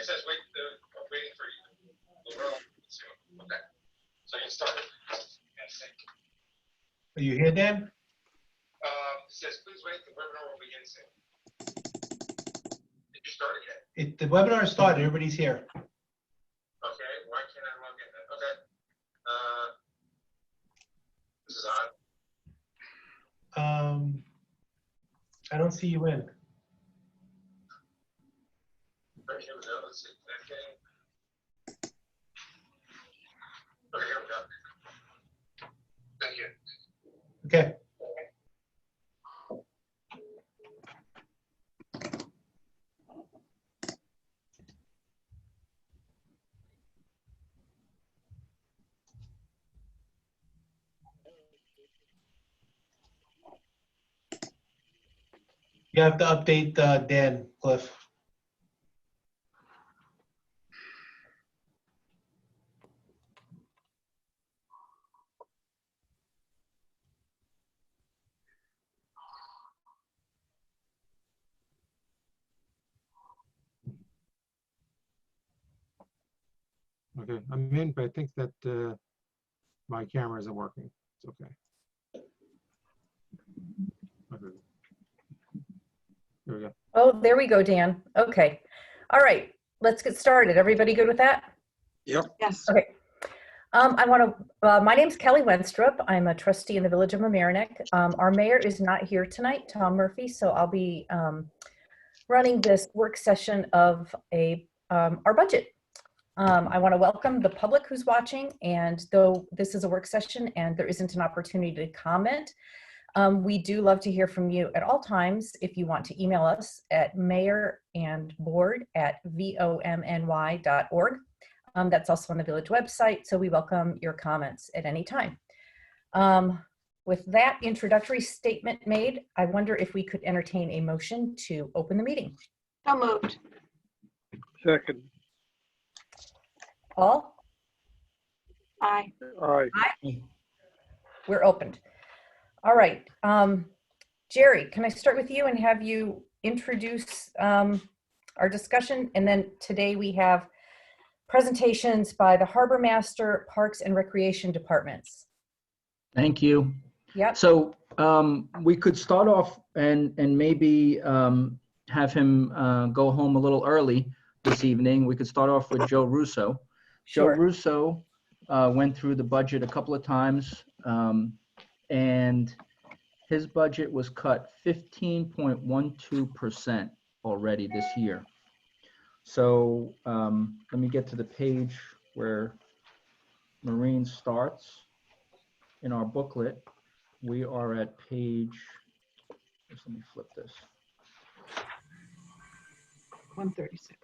says waiting for you. Okay. So you started. Are you here, Dan? It says please wait. The webinar will begin soon. Did you start it yet? The webinar started. Everybody's here. Okay. Why can't I log in then? Okay. This is odd. I don't see you in. Right, here we go. Let's see. Okay, here we go. Thank you. Okay. You have to update Dan, Cliff. Okay, I'm in, but I think that my camera isn't working. It's okay. Okay. There we go. Oh, there we go, Dan. Okay. All right, let's get started. Everybody good with that? Yep. Yes. Okay. My name's Kelly Wenstrup. I'm a trustee in the Village of Mamaroneck. Our mayor is not here tonight, Tom Murphy, so I'll be running this work session of our budget. I want to welcome the public who's watching, and though this is a work session and there isn't an opportunity to comment, we do love to hear from you at all times. If you want to email us at mayorandboard@vomny.org. That's also on the village website, so we welcome your comments at any time. With that introductory statement made, I wonder if we could entertain a motion to open the meeting. So moved. Second. Paul? Aye. Aye. Aye. We're opened. All right. Jerry, can I start with you and have you introduce our discussion? And then today we have presentations by the Harbormaster, Parks and Recreation Departments. Thank you. Yep. So we could start off and maybe have him go home a little early this evening. We could start off with Joe Russo. Sure. Joe Russo went through the budget a couple of times, and his budget was cut 15.12% already this year. So let me get to the page where Marine starts in our booklet. We are at page, let me flip this. 136.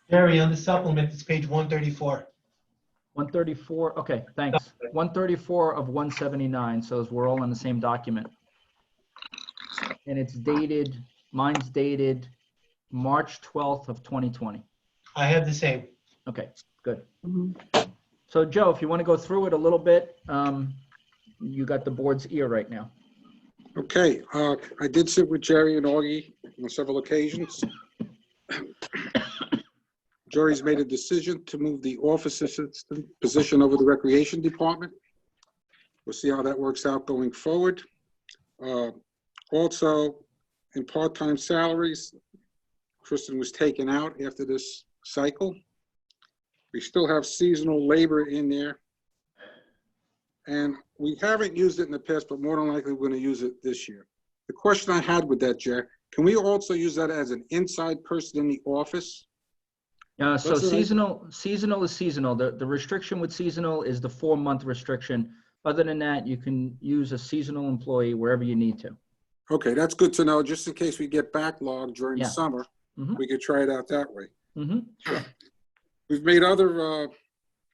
Jerry, on the supplement, it's page 134. 134, okay, thanks. 134 of 179, so as we're all in the same document. And it's dated, mine's dated March 12th of 2020. I have the same. Okay, good. Mhm. So Joe, if you want to go through it a little bit, you got the board's ear right now. Okay, I did sit with Jerry and Augie on several occasions. Jerry's made a decision to move the office assistant position over the recreation department. We'll see how that works out going forward. Also, in part-time salaries, Kristen was taken out after this cycle. We still have seasonal labor in there. And we haven't used it in the past, but more than likely we're going to use it this year. The question I had with that, Jerry, can we also use that as an inside person in the office? So That's right. seasonal is seasonal. The restriction with seasonal is the 4-month restriction. Other than that, you can use a seasonal employee wherever you need to. Okay, that's good to know, just in case we get backlogged during the summer. Mhm. We could try it out that way. Sure. We've made other,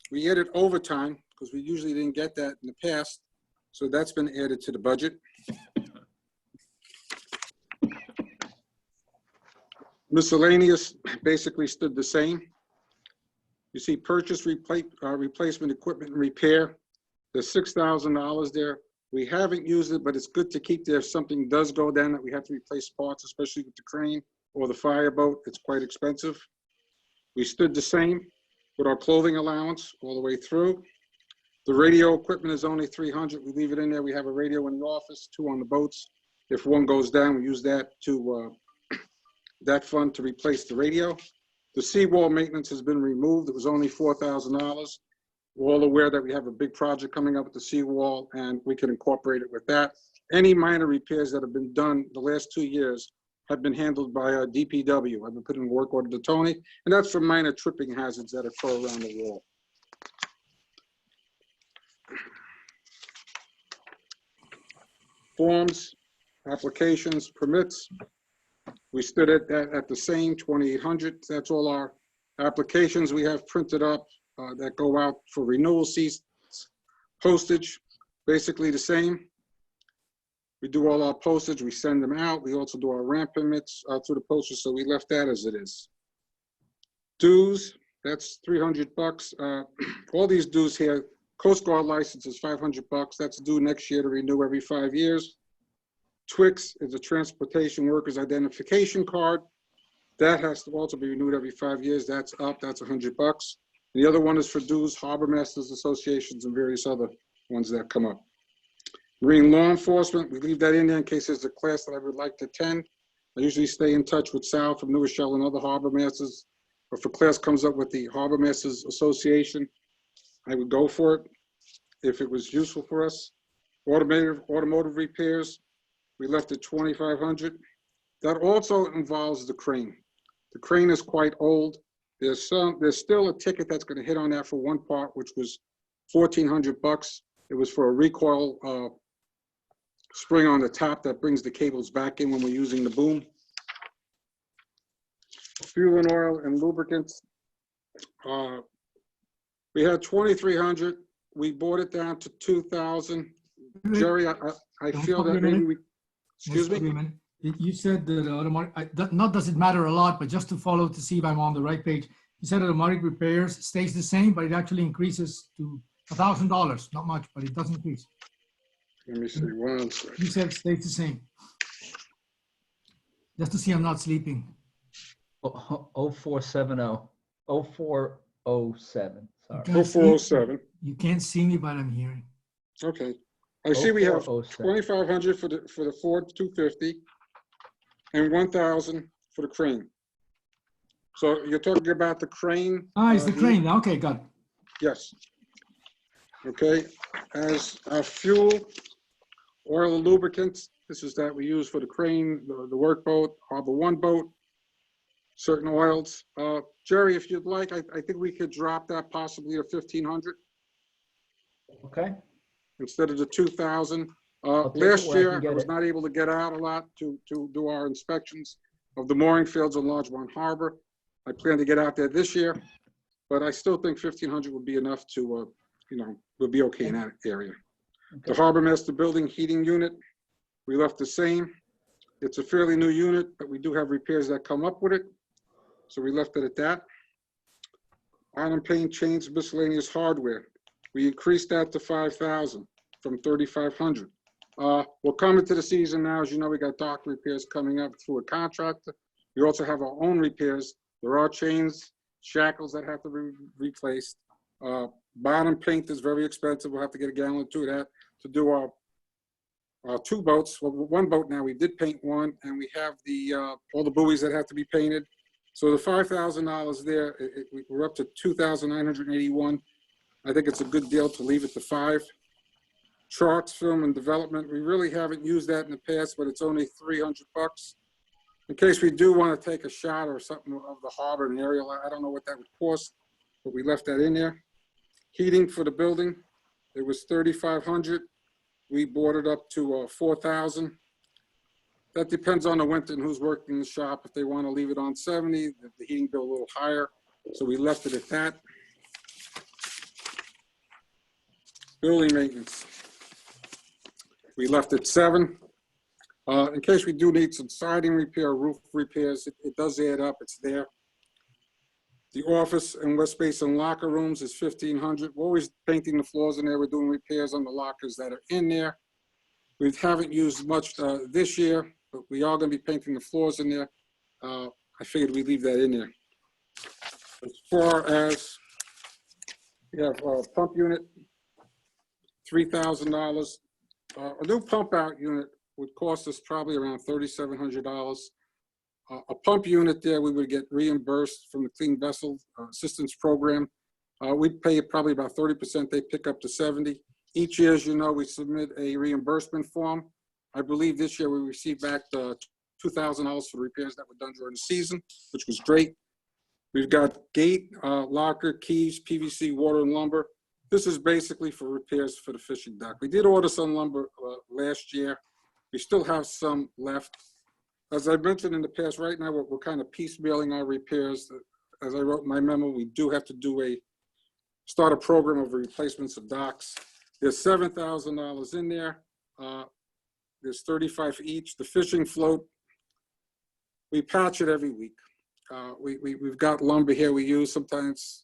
we added overtime because we usually didn't get that in the past. So that's been added to the budget. Miscellaneous basically stood the same. You see purchase, replacement, equipment, and repair. There's $6,000 there. We haven't used it, but it's good to keep there if something does go down that we have to replace parts, especially with the crane or the fireboat. It's quite expensive. We stood the same with our clothing allowance all the way through. The radio equipment is only 300. We leave it in there. We have a radio in the office, 2 on the boats. If one goes down, we use that to that fund to replace the radio. The seawall maintenance has been removed. It was only $4,000. We're all aware that we have a big project coming up with the seawall, and we can incorporate it with that. Any minor repairs that have been done the last 2 years have been handled by DPW. I've been putting work order to Tony, and that's for minor tripping hazards that occur around the wall. Forms, applications, permits. We stood at the same 2,800. That's all our applications we have printed up that go out for renewal seats. Postage, basically the same. We do all our postage, we send them out. We also do our ramp permits through the postage, so we left that as it is. Dues, that's $300. All these dues here, Coast Guard license is $500. That's due next year to renew every 5 years. Twix is a transportation workers identification card. That has to also be renewed every 5 years. That's up, that's $100. The other one is for dues, Harbormasters associations and various other ones that come up. Marine law enforcement, we leave that in there in case there's a class that I would like to attend. I usually stay in touch with Sal from New Rochelle and other Harbormasters. Or if a class comes up with the Harbormasters Association, I would go for it if it was useful for us. Automotive repairs, we left it $2,500. That also involves the crane. The crane is quite old. There's still a ticket that's going to hit on that for one part, which was $1,400. It was for a recoil spring on the top that brings the cables back in when we're using the boom. Fuel and oil and lubricants. We had 2,300. We brought it down to 2,000. Jerry, I feel that maybe we, excuse me? You said that automatic, not does it matter a lot, but just to follow to see if I'm on the right page. You said automatic repairs stays the same, but it actually increases to $1,000. Not much, but it does increase. Let me see, 1 second. You said stays the same. Just to see I'm not sleeping. 0470, 0407, sorry. You can't see me. 0407. You can't see me, but I'm hearing. Okay. I see we have 0407. 2,500 for the Ford 250 and 1,000 for the crane. So you're talking about the crane? Ah, it's the crane. Okay, got it. Yes. Okay, as our fuel, oil and lubricants, this is that we use for the crane, the workboat, Harbor One boat, certain oils. Jerry, if you'd like, I think we could drop that possibly to 1,500 Okay, instead of the 2,000. I'll take it Last where I year, can I get was it. not able to get out a lot to do our inspections of the mooring fields on Larchmont Harbor. I plan to get out there this year, but I still think 1,500 would be enough to, we'll be okay in that area. The Harbormaster building heating unit, we left the same. It's a fairly new unit, but we do have repairs that come up with it. So we left it at that. Island paint, chains, miscellaneous hardware. We increased that to 5,000 from 3,500. We're coming to the season now. As you know, we got dock repairs coming up through a contractor. We also have our own repairs. There are chains, shackles that have to be replaced. Bottom paint is very expensive. We'll have to get a gallon or two of that to do our 2 boats. Well, 1 boat now, we did paint 1, and we have all the buoys that have to be painted. So the $5,000 there, we're up to 2,981. I think it's a good deal to leave it to 5. Charts, film, and development. We really haven't used that in the past, but it's only $300. In case we do want to take a shot or something of the harbor and aerial, I don't know what that would cost, but we left that in there. Heating for the building, it was 3,500. We brought it up to 4,000. That depends on the winter and who's working in the shop. If they want to leave it on 70, the heating bill a little higher. So we left it at that. Building maintenance. We left it 7. In case we do need some siding repair, roof repairs, it does add up, it's there. The office and west space and locker rooms is 1,500. We're always painting the floors in there. We're doing repairs on the lockers that are in there. We haven't used much this year, but we are going to be painting the floors in there. I figured we'd leave that in there. As far as, we have a pump unit, $3,000. A new pump out unit would cost us probably around $3,700. A pump unit there, we would get reimbursed from the Clean Vessel Assistance Program. We'd pay probably about 30%, they pick up to 70. Each year, as you know, we submit a reimbursement form. I believe this year we received back the $2,000 for the repairs that were done during the season, which was great. We've got gate, locker, keys, PVC, water, and lumber. This is basically for repairs for the fishing dock. We did order some lumber last year. We still have some left. As I mentioned in the past, right now we're kind of piecemealing our repairs. As I wrote in my memo, we do have to start a program of replacements of docks. There's $7,000 in there. There's 35 for each. The fishing float, we patch it every week. We've got lumber here we use. Sometimes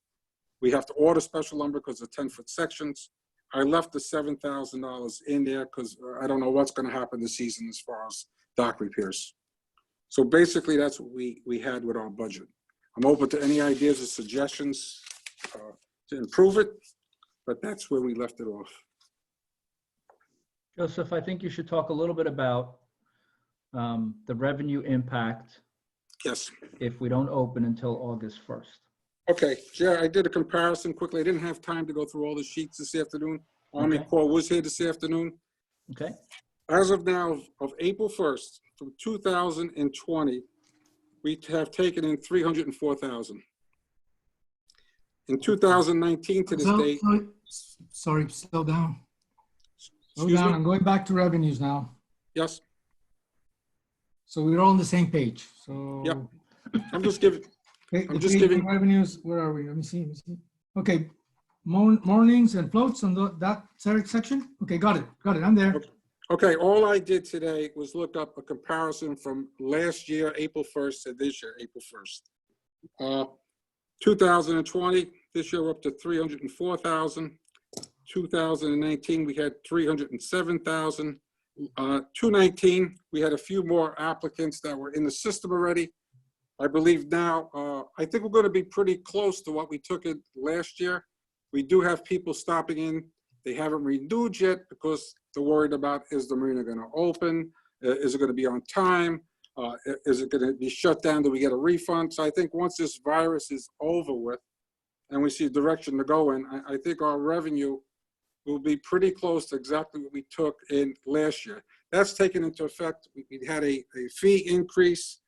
we have to order special lumber because of 10-foot sections. I left the $7,000 in there because I don't know what's going to happen this season as far as dock repairs. So basically, that's what we had with our budget. I'm open to any ideas or suggestions to improve it, but that's where we left it off. Joseph, I think you should talk a little bit about the revenue impact Yes. if we don't open until August 1st. Okay, yeah, I did a comparison quickly. I didn't have time to go through all the sheets this afternoon. Army Okay. Corps was here this afternoon. Okay, As of now, of April 1st, from 2020, we have taken in $304,000. In 2019 to this date, Sorry, slow down. Slow excuse down. me? I'm going back to revenues now. Yes, So we're all on the same page. So. Yep. I'm just giving, Okay, I'm the just page giving- on revenues, where are we? Let me see. Okay, mornings and floats on that section? Okay, got it. I'm there. okay, all I did today was look up a comparison from last year, April 1st, to this year, April 1st. 2020, this year we're up to 304,000. 2019, we had 307,000. 2019, we had a few more applicants that were in the system already. I believe now, I think we're going to be pretty close to what we took in last year. We do have people stopping in. They haven't renewed yet because they're worried about, is the marina going to open? Is it going to be on time? Is it going to be shut down? Do we get a refund? So I think once this virus is over with and we see a direction to go in, I think our revenue will be pretty close to exactly what we took in last year. That's taken into effect. We had a fee increase.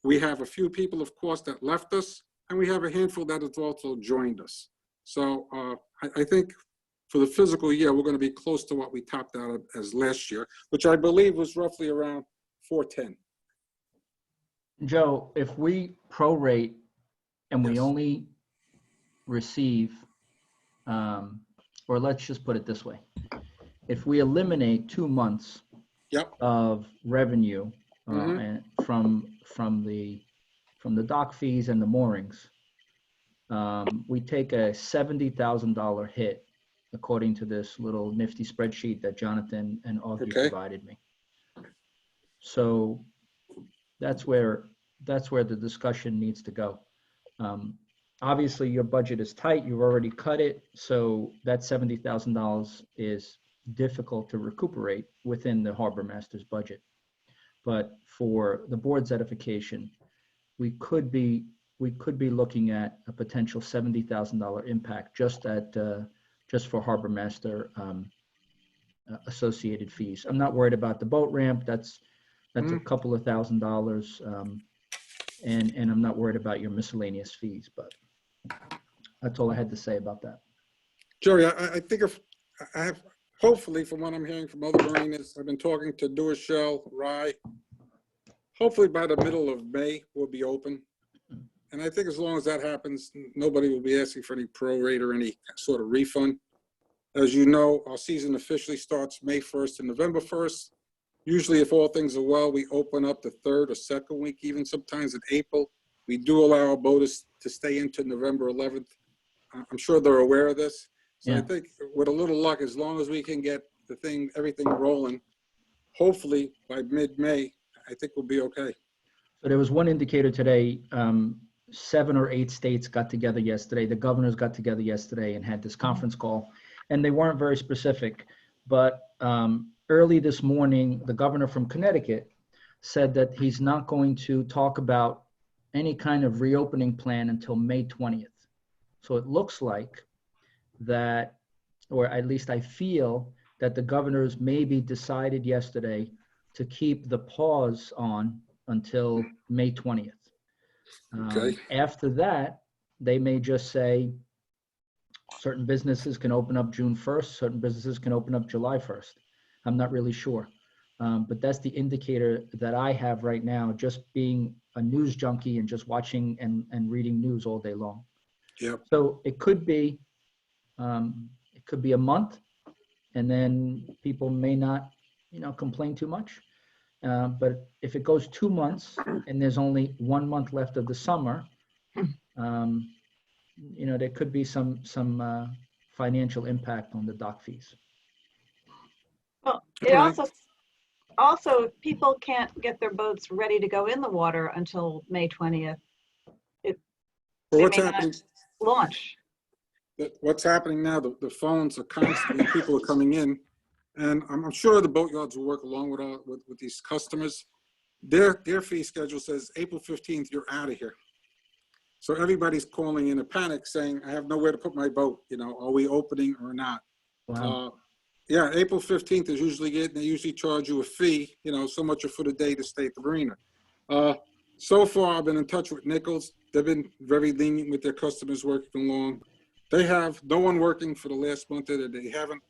We have a few people, of course, that left us, and we have a handful that has also joined us. So I think for the physical year, we're going to be close to what we topped out as last year, which I believe was roughly around 410. Joe, if we prorate and we Yes. only receive, or let's just put it this way, if we eliminate 2 months Yep. of revenue Mhm. and from the dock fees and the moorings, we take a $70,000 hit according to this little nifty spreadsheet that Jonathan and Augie Okay. provided me. So that's where the discussion needs to go. Obviously, your budget is tight. You've already cut it, so that $70,000 is difficult to recuperate within the Harbormaster's budget. But for the board's edification, we could be looking at a potential $70,000 impact just for Harbormaster associated fees. I'm not worried about the boat ramp. That's a couple of $1,000s, and I'm not worried about your miscellaneous fees. But that's all I had to say about that. Jerry, I think if I have, hopefully from what I'm hearing from other marinas, I've been talking to Duracell, Rye. Hopefully by the middle of May, we'll be open. And I think as long as that happens, nobody will be asking for any prorate or any sort of refund. As you know, our season officially starts May 1st and November 1st. Usually, if all things are well, we open up the third or second week, even sometimes in April. We do allow our boaters to stay into November 11th. I'm sure they're aware of this. So Yeah. I think with a little luck, as long as we can get everything rolling, hopefully by mid-May, I think we'll be okay. So there was one indicator today 7 or 8 states got together yesterday. The governors got together yesterday and had this conference call, and they weren't very specific. But early this morning, the governor from Connecticut said that he's not going to talk about any kind of reopening plan until May 20th. So it looks like that, or at least I feel that the governors maybe decided yesterday to keep the pause on until May 20th. Okay. After that, they may just say certain businesses can open up June 1st, certain businesses can open up July 1st. I'm not really sure. But that's the indicator that I have right now, just being a news junkie and just watching and reading news all day long. Yep. So it could be a month, and then people may not, complain too much. But if it goes 2 months and there's only 1 month left of the summer, there could be some financial impact on the dock fees. Well, it All right. also, people can't get their boats ready to go in the water until May 20th. Well, They what's may not happening? launch. What's happening now? The phones are constantly, people are coming in, and I'm sure the boatyards will work along with these customers. Their fee schedule says April 15th, you're out of here. So everybody's calling in a panic saying, I have nowhere to put my boat. Are we opening or not? Wow. Yeah, April 15th is usually it. They usually charge you a fee, so much a foot a day to stay at the marina. So far, I've been in touch with Nichols. They've been very lenient with their customers working along. They have no one working for the last month. They haven't.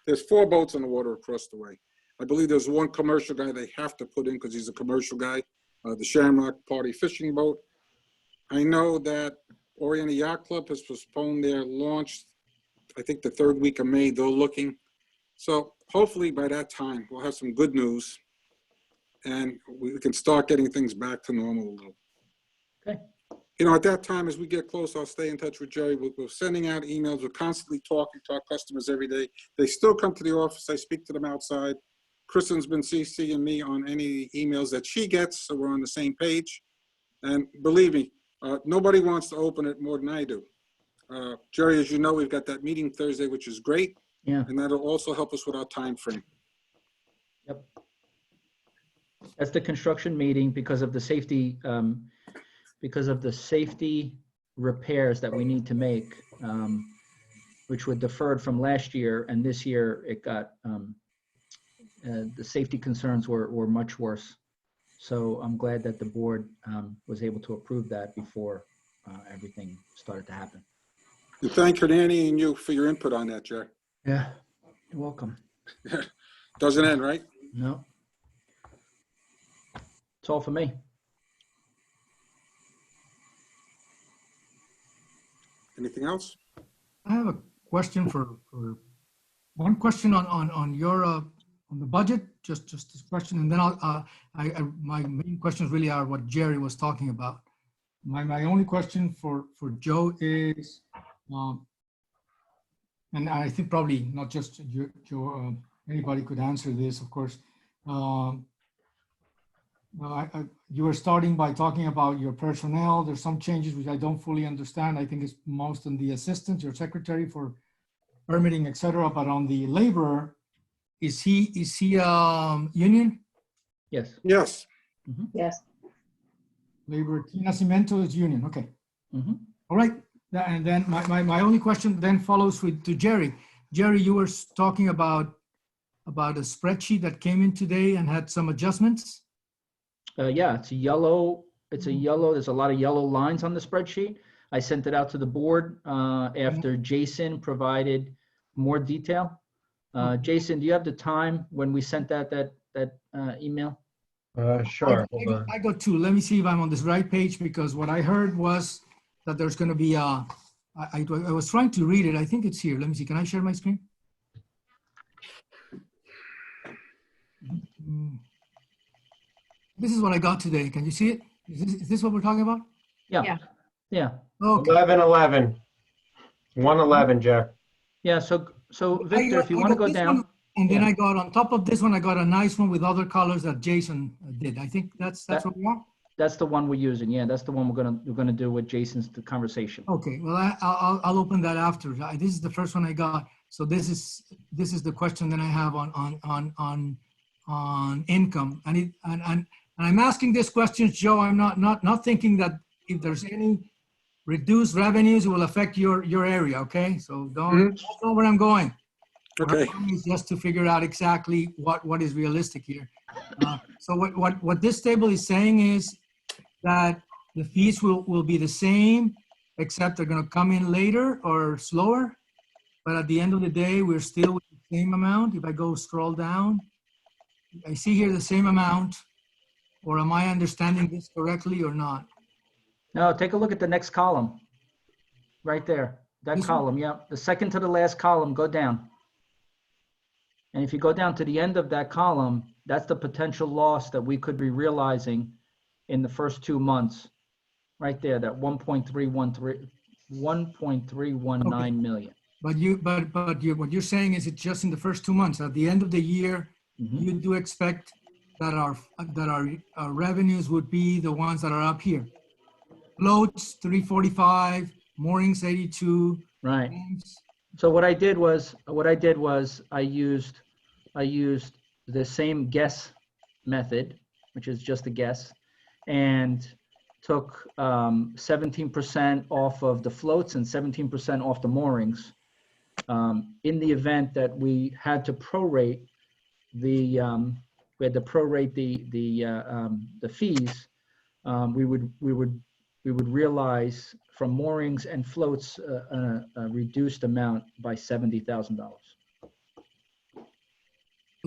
There's 4 boats on the water across the way. I believe there's one commercial guy they have to put in because he's a commercial guy, the Shamrock Party fishing boat. I know that Oriental Yacht Club has postponed their launch, I think the 3rd week of May. They're looking. So hopefully by that time, we'll have some good news and we can start getting things back to normal a little. Okay. At that time, as we get close, I'll stay in touch with Jerry. We're sending out emails. We're constantly talking to our customers every day. They still come to the office. I speak to them outside. Kristen's been CCing me on any emails that she gets, so we're on the same page. And believe me, nobody wants to open it more than I do. Jerry, as you know, we've got that meeting Thursday, which is great. Yeah. And that'll also help us with our time frame. Yep. That's the construction meeting because of the safety, repairs that we need to make, which were deferred from last year, and this year it got the safety concerns were much worse. So I'm glad that the board was able to approve that before everything started to happen. And thank Hernani and you for your input on that, Jerry. Yeah, you're welcome. Doesn't end, right? No. It's all for me. Anything else? I have a question for one question on your on the budget, just this question, and then my main questions really are what Jerry was talking about. My only question for Joe is, and I think probably not just Joe, anybody could answer this, of course. You were starting by talking about your personnel. There's some changes which I don't fully understand. I think it's most on the assistant, your secretary for permitting, etc. But on the laborer, is he union? Yes. Yes. Mm-hmm. Yes. Laborer T. Nascimento is union. Okay. Mm-hmm. All right. And then my only question then follows to Jerry. Jerry, you were talking about a spreadsheet that came in today and had some adjustments. Yeah, it's a yellow. There's a lot of yellow lines on the spreadsheet. I sent it out to the board after Jason provided more detail. Jason, do you have the time when we sent that email? Sure. I got 2. Let me see if I'm on this right page, because what I heard was that there's going to be I was trying to read it. I think it's here. Let me see. Can I share my screen? This is what I got today. Can you see it? Is this what we're talking about? Yeah. Yeah. Okay. 1111. 111, Jeff. Yeah. So Victor, if you want to go down. One, and then I got on top of this one, I got a nice one with other colors that Jason did. I think that's what we want. That's the one we're using. Yeah, that's the one we're gonna do with Jason's conversation. Okay, well, I'll open that after. This is the first one I got. So this is the question that I have on income. And I'm asking this question, Joe. I'm not thinking that if there's any reduced revenues, it will affect your area. Okay, so don't know where I'm going. Okay. Where I'm going is just to figure out exactly what is realistic here. So what this table is saying is that the fees will be the same, except they're going to come in later or slower. But at the end of the day, we're still with the same amount. If I go scroll down, I see here the same amount. Or am I understanding this correctly or not? No, take a look at the next column. Right there, that This one? column, yeah. The second to the last column, go down. And if you go down to the end of that column, that's the potential loss that we could be realizing in the first 2 months. Right there, that 1.319 million. But what you're saying is it's just in the first 2 months. At the end of the year, you do expect that our revenues would be the ones that are up here. Floats 345, moorings 82. Right. Banks, So what I did was I used the same guess method, which is just a guess, and took 17% off of the floats and 17% off the moorings. In the event that we had to prorate the fees, we would realize from moorings and floats a reduced amount by $70,000.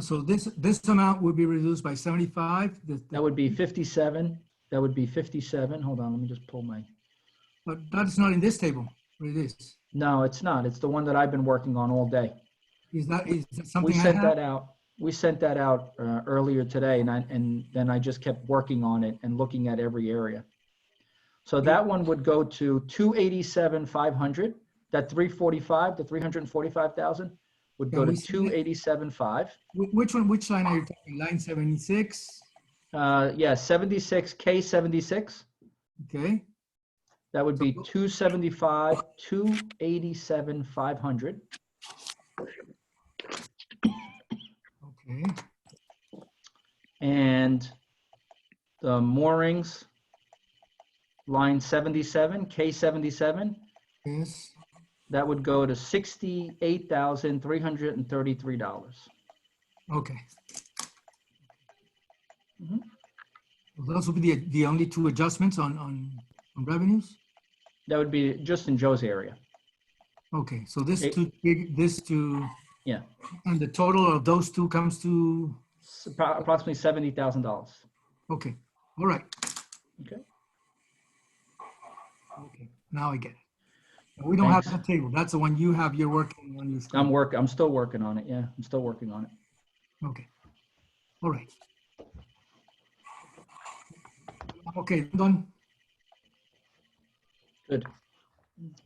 So this amount would be reduced by 75. That would be 57. That would be 57. Hold on, let me just pull my. But that's not in this table. It is. No, it's not. It's the one that I've been working on all day. Is that something We I sent have? that out. We sent that out earlier today, and then I just kept working on it and looking at every area. So that one would go to 287,500. That 345, the 345,000 would go Yeah, to we see that. 287,500. Which line are you talking? Line 76? Yeah, 76, K76. Okay. That would be 275, 287,500. Okay. And the moorings, line 77, K77, Yes. that would go to $68,333. Okay. Mhm. Well, those will be the only two adjustments on revenues? That would be just in Joe's area. Okay, so this It- two, Yeah, and the total of those two comes to, it's approximately $70,000. okay, all right. Okay. Okay, now I get it. We don't have Thanks. that table. That's the one you have, you're working on your screen. I'm still working on it. Yeah, I'm still working on it. Okay, all right. Okay, done. Good.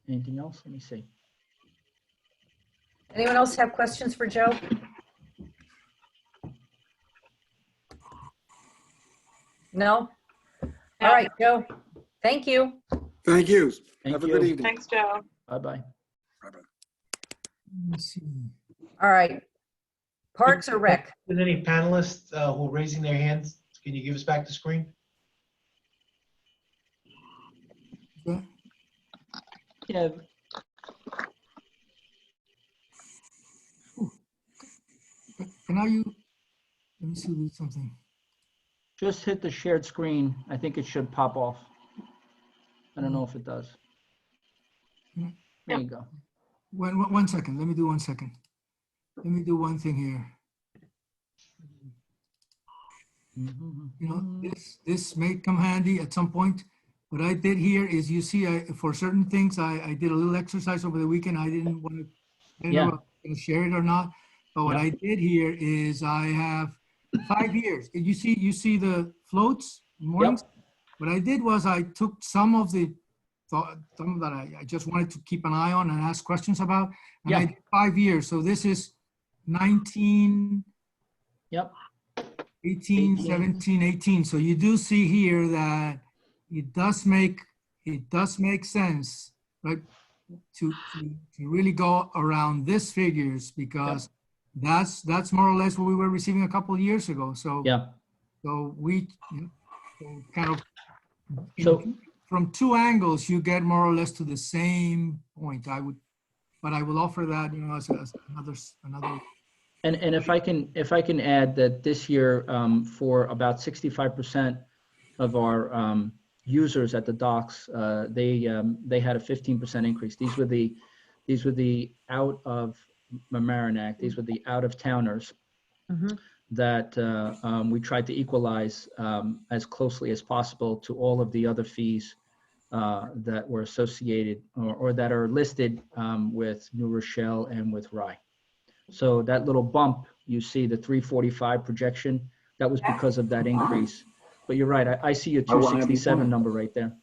Anything else? Let me see. Anyone else have questions for Joe? No? All right, Joe. Thank you. Thank you. Thank Have a good you. evening. Thanks, Joe. Bye-bye. Let me see. All right. Parks or Rec? Is there any panelists who are raising their hands? Can you give us back the screen? Yeah. Yeah, Can you, let me see something. just hit the shared screen. I think it should pop off. I don't know if it does. Mm. There you go. One second, let me do 1 second. Let me do one thing here. You know, this may come handy at some point. What I did here is, you see, for certain things, I did a little exercise over the weekend. I didn't want to, I didn't know if I was going to share it or not. But what Yeah. I did here is I have 5 years. You see the floats, moorings? What I did was I took some of the some that I just wanted to keep an eye on and ask questions about. And I Yeah. did 5 years. So this is 19. Yep. 18, 18. 17, 18. So you do see here that it does make sense, right? To really go around this figures because that's more or less what we were receiving a couple of years ago. So Yeah. so we so kind of So from two angles you get more or less to the same point. I will offer that, you know, as another. And if I can add that this year, for about 65% of our users at the docks, they had a 15% increase. These were the out of Mamaroneck. These were the out of towners that we tried to equalize as closely as possible to all of the other fees that were associated or that are listed with New Rochelle and with Rye. So that little bump, you see the 345 projection, that was because of that increase. But you're right, I see your 267 number right there.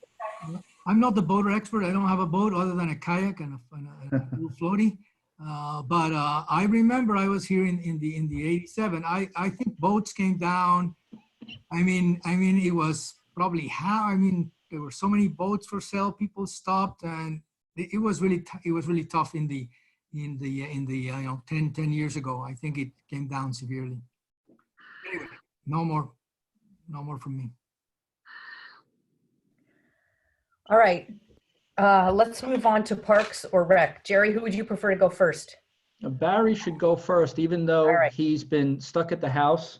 I'm not the boater expert. I don't have a boat other than a kayak and a little floaty. But I remember I was here in the 87. I think boats came down. I mean, it was probably there were so many boats for sale. People stopped, and it was really tough in the 10 years ago. I think it came down severely. Anyway, no more from me. All right. Let's move on to Parks or Rec. Jerry, who would you prefer to go first? Barry should go first, even though All right. he's been stuck at the house,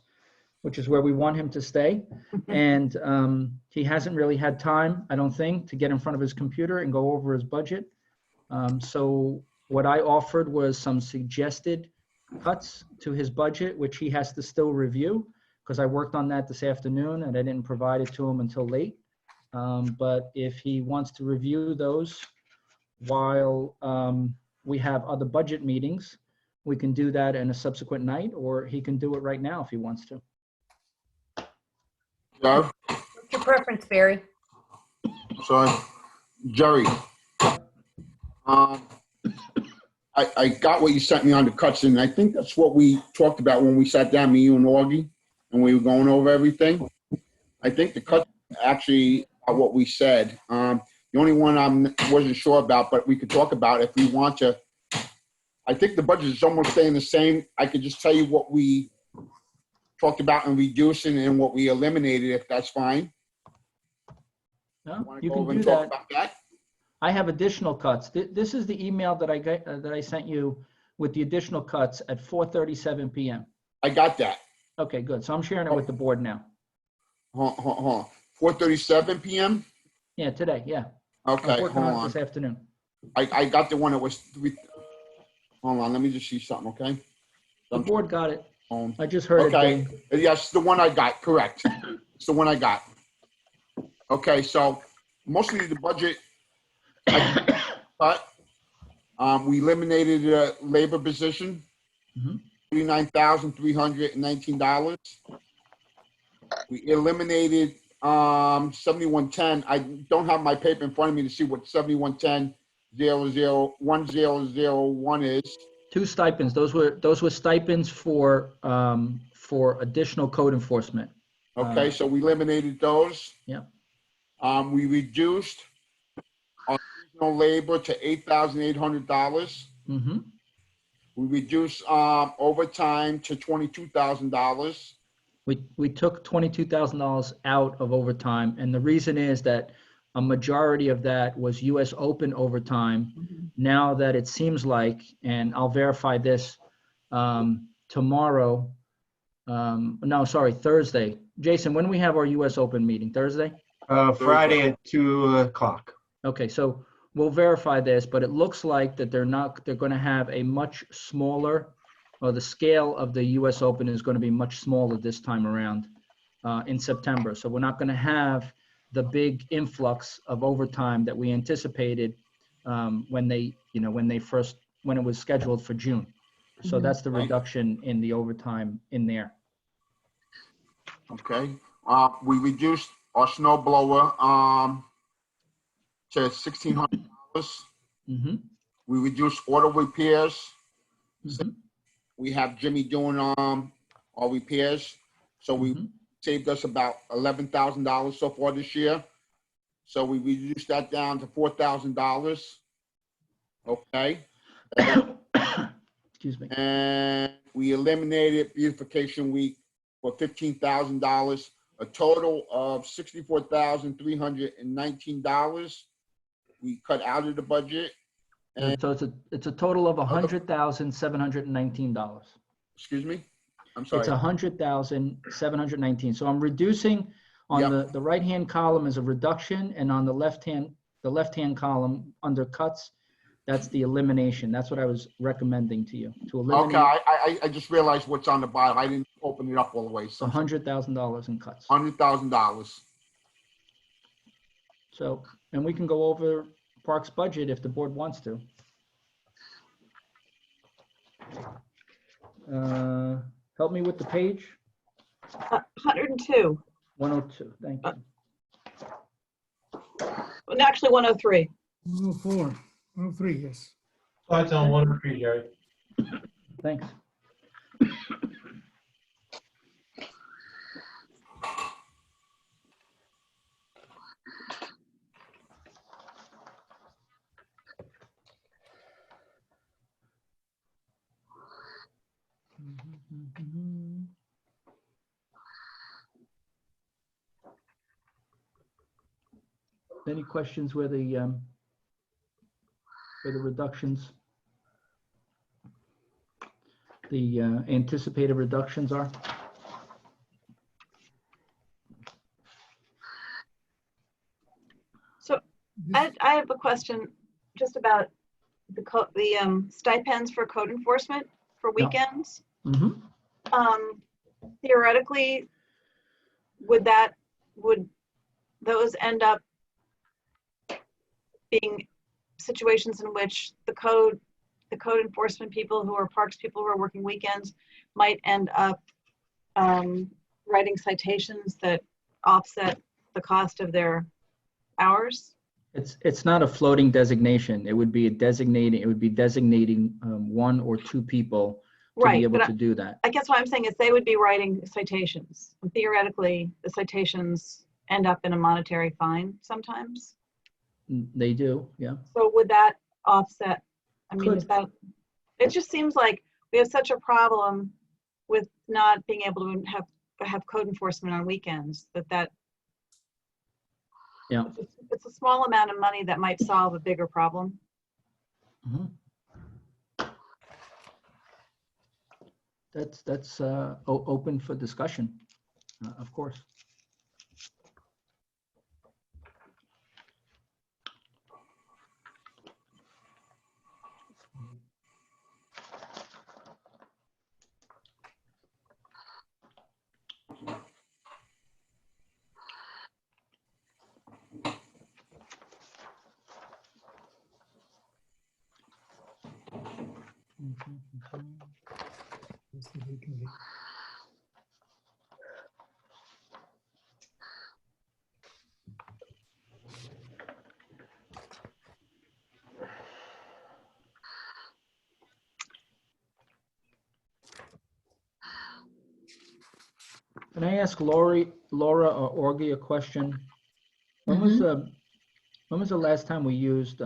which is where we want him to stay. And he hasn't really had time, I don't think, to get in front of his computer and go over his budget. So what I offered was some suggested cuts to his budget, which he has to still review, because I worked on that this afternoon and I didn't provide it to him until late. But if he wants to review those while we have other budget meetings, we can do that in a subsequent night, or he can do it right now if he wants to. Joe? What's your preference, Barry? Sorry. Jerry. I got what you sent me on the cuts, and I think that's what we talked about when we sat down, me, you, and Augie, and we were going over everything. I think the cuts actually are what we said. The only one I wasn't sure about, but we could talk about if we want to. I think the budget is almost staying the same. I could just tell you what we talked about in reducing and what we eliminated, if that's fine. No, Want you to go can over do and talk that. about that? I have additional cuts. This is the email that I sent you with the additional cuts at 4:37 p.m. I got that. Okay, good. So I'm sharing it with the board now. 4:37 p.m.? Yeah, today, yeah. I was Okay, working hold on it on. this afternoon. I got the one that was 3. Hold on, let me just see something, okay? The board got it. Um, I just heard it. Okay, ding. yes, the one I got, correct. It's the one I got. Okay, so mostly the budget I cut. We eliminated a labor position, Mhm. $39,319. We eliminated 7110. I don't have my paper in front of me to see what 7110-001001 is. 2 stipends. Those were stipends for additional code enforcement. Okay, so we eliminated those. Yeah. We reduced our seasonal labor to $8,800. Mm-hmm. We reduced overtime to $22,000. We took $22,000 out of overtime, and the reason is that a majority of that was U.S. Open overtime. Now that it seems like, and I'll verify this tomorrow. No, sorry, Thursday. Jason, when do we have our U.S. Open meeting? Thursday? Friday at 2 o'clock. Okay, so we'll verify this, but it looks like that they're going to have a much smaller, or the scale of the U.S. Open is going to be much smaller this time around in September. So we're not going to have the big influx of overtime that we anticipated when it was scheduled for June. So that's the reduction in the overtime in there. Okay. We reduced our snow blower to $1,600. Mm-hmm. We reduced auto repairs. Mm-hmm. We have Jimmy doing our repairs. So we Mhm. saved us about $11,000 so far this year. So we reduced that down to $4,000. Okay. Excuse me. And we eliminated beautification week for $15,000, a total of $64,319 we cut out of the budget. And, So it's a total of $100,719. excuse me, I'm It's sorry. 100,719. So I'm reducing on Yep. the right-hand column is a reduction, and on the left-hand column under cuts, that's the elimination. That's what I was recommending to you, to eliminate Okay, I just realized what's on the bottom. I didn't open it up all the way. So $100,000 in cuts. $100,000. So, and we can go over Parks budget if the board wants to. Help me with the page. 102. 102, thank you. Well, actually 103. 104, 103, yes. Thoughts on 103, Jerry? Thanks. Any questions where the reductions, the anticipated reductions are? So I have a question just about the stipends for code enforcement for Yeah. weekends. Mm-hmm. Theoretically, would those end up being situations in which the code enforcement people who are parks people who are working weekends might end up writing citations that offset the cost of their hours? It's not a floating designation. It would be designating one or two people to Right, be able but to do that. I guess what I'm saying is they would be writing citations. And theoretically, the citations end up in a monetary fine sometimes. They do, yeah. So would that offset? I mean, Could. it just seems like we have such a problem with not being able to have code enforcement on weekends that Yeah. it's a small amount of money that might solve a bigger problem. Mhm. That's open for discussion, of course. Can I ask Laura or Augie a question? When was the last time we used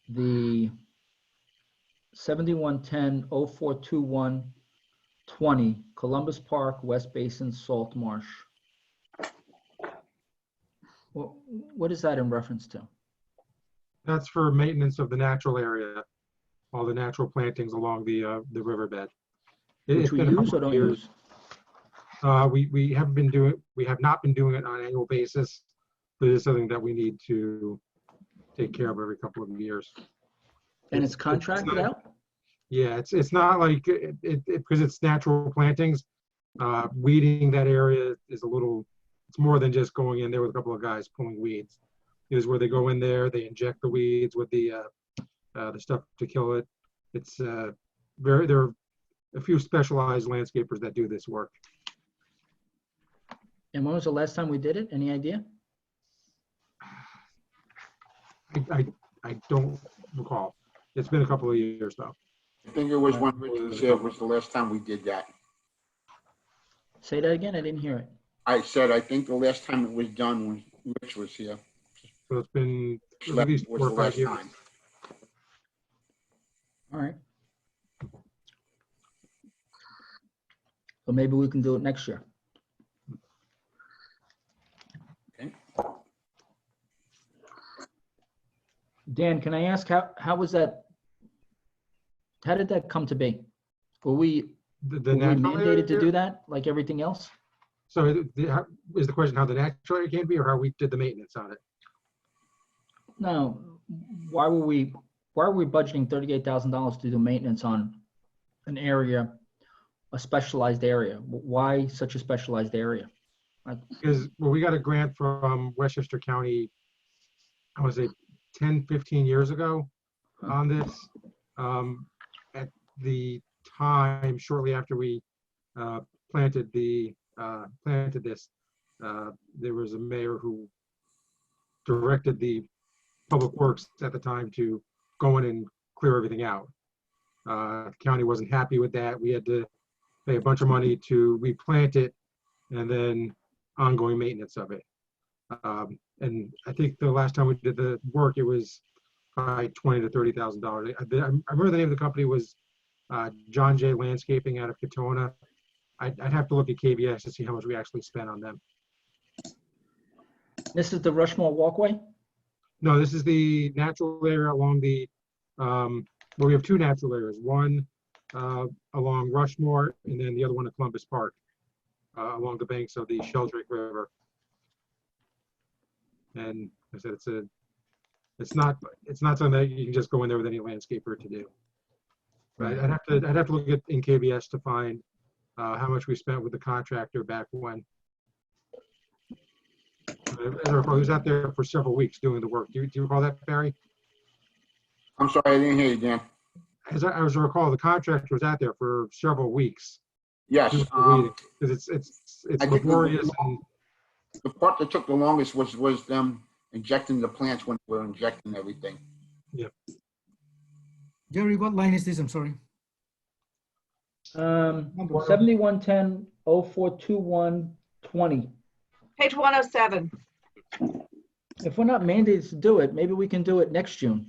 the 7110-0421-20 Columbus Park, West Basin, Salt Marsh? What is that in reference to? That's for maintenance of the natural area, all the natural plantings along the riverbed. Which we use or don't use? We have not been doing it on an annual basis, but it is something that we need to take care of every couple of years. And it's contracted out? Yeah, it's not like because it's natural plantings. Weeding that area is it's more than just going in there with a couple of guys pulling weeds. It is where they go in there, they inject the weeds with the stuff to kill it. It's there are a few specialized landscapers that do this work. And when was the last time we did it? Any idea? I don't recall. It's been a couple of years though. I think it was when Richard was here was the last time we did that. Say that again, I didn't hear it. I said, I think the last time it was done when Rich was here. So it's been Rich at left least was 4 the or 5 last years. time. All right. So maybe we can do it next year. Okay. Dan, can I ask how was that? How did that come to be? Were we The were we natural mandated to area- do that like everything else? So is the question how the natural area can be, or how we did the maintenance on it? No. Why were we budgeting $38,000 to do maintenance on an area, a specialized area? Why such a specialized area? Because, well, we got a grant from Westchester County, I want to say 10, 15 years ago on this. At the time, shortly after we planted this, there was a mayor who directed the Public Works at the time to go in and clear everything out. The county wasn't happy with that. We had to pay a bunch of money to replant it and then ongoing maintenance of it. And I think the last time we did the work, it was probably $20,000 to $30,000. I remember the name of the company was John J. Landscaping out of Katona. I'd have to look at KVS to see how much we actually spent on them. This is the Rushmore Walkway? No, this is the natural area along the, well, we have 2 natural areas. One along Rushmore, and then the other one at Columbus Park, along the banks of the Sheldrake River. And like I said, it's not something that you can just go in there with any landscaper to do. Right. I'd have to look at in KBS to find how much we spent with the contractor back when. As I recall, he was out there for several weeks doing the work. Do you recall that, Barry? I'm sorry, I didn't hear you, Dan. As I recall, the contractor was out there for several weeks. Yes. Because it's I think laborious and the part that took the longest was them injecting the plants when we were injecting everything. Jerry, what line is this? I'm sorry. 7110 0421 20. Page 107. If we're not mandated to do it, maybe we can do it next June.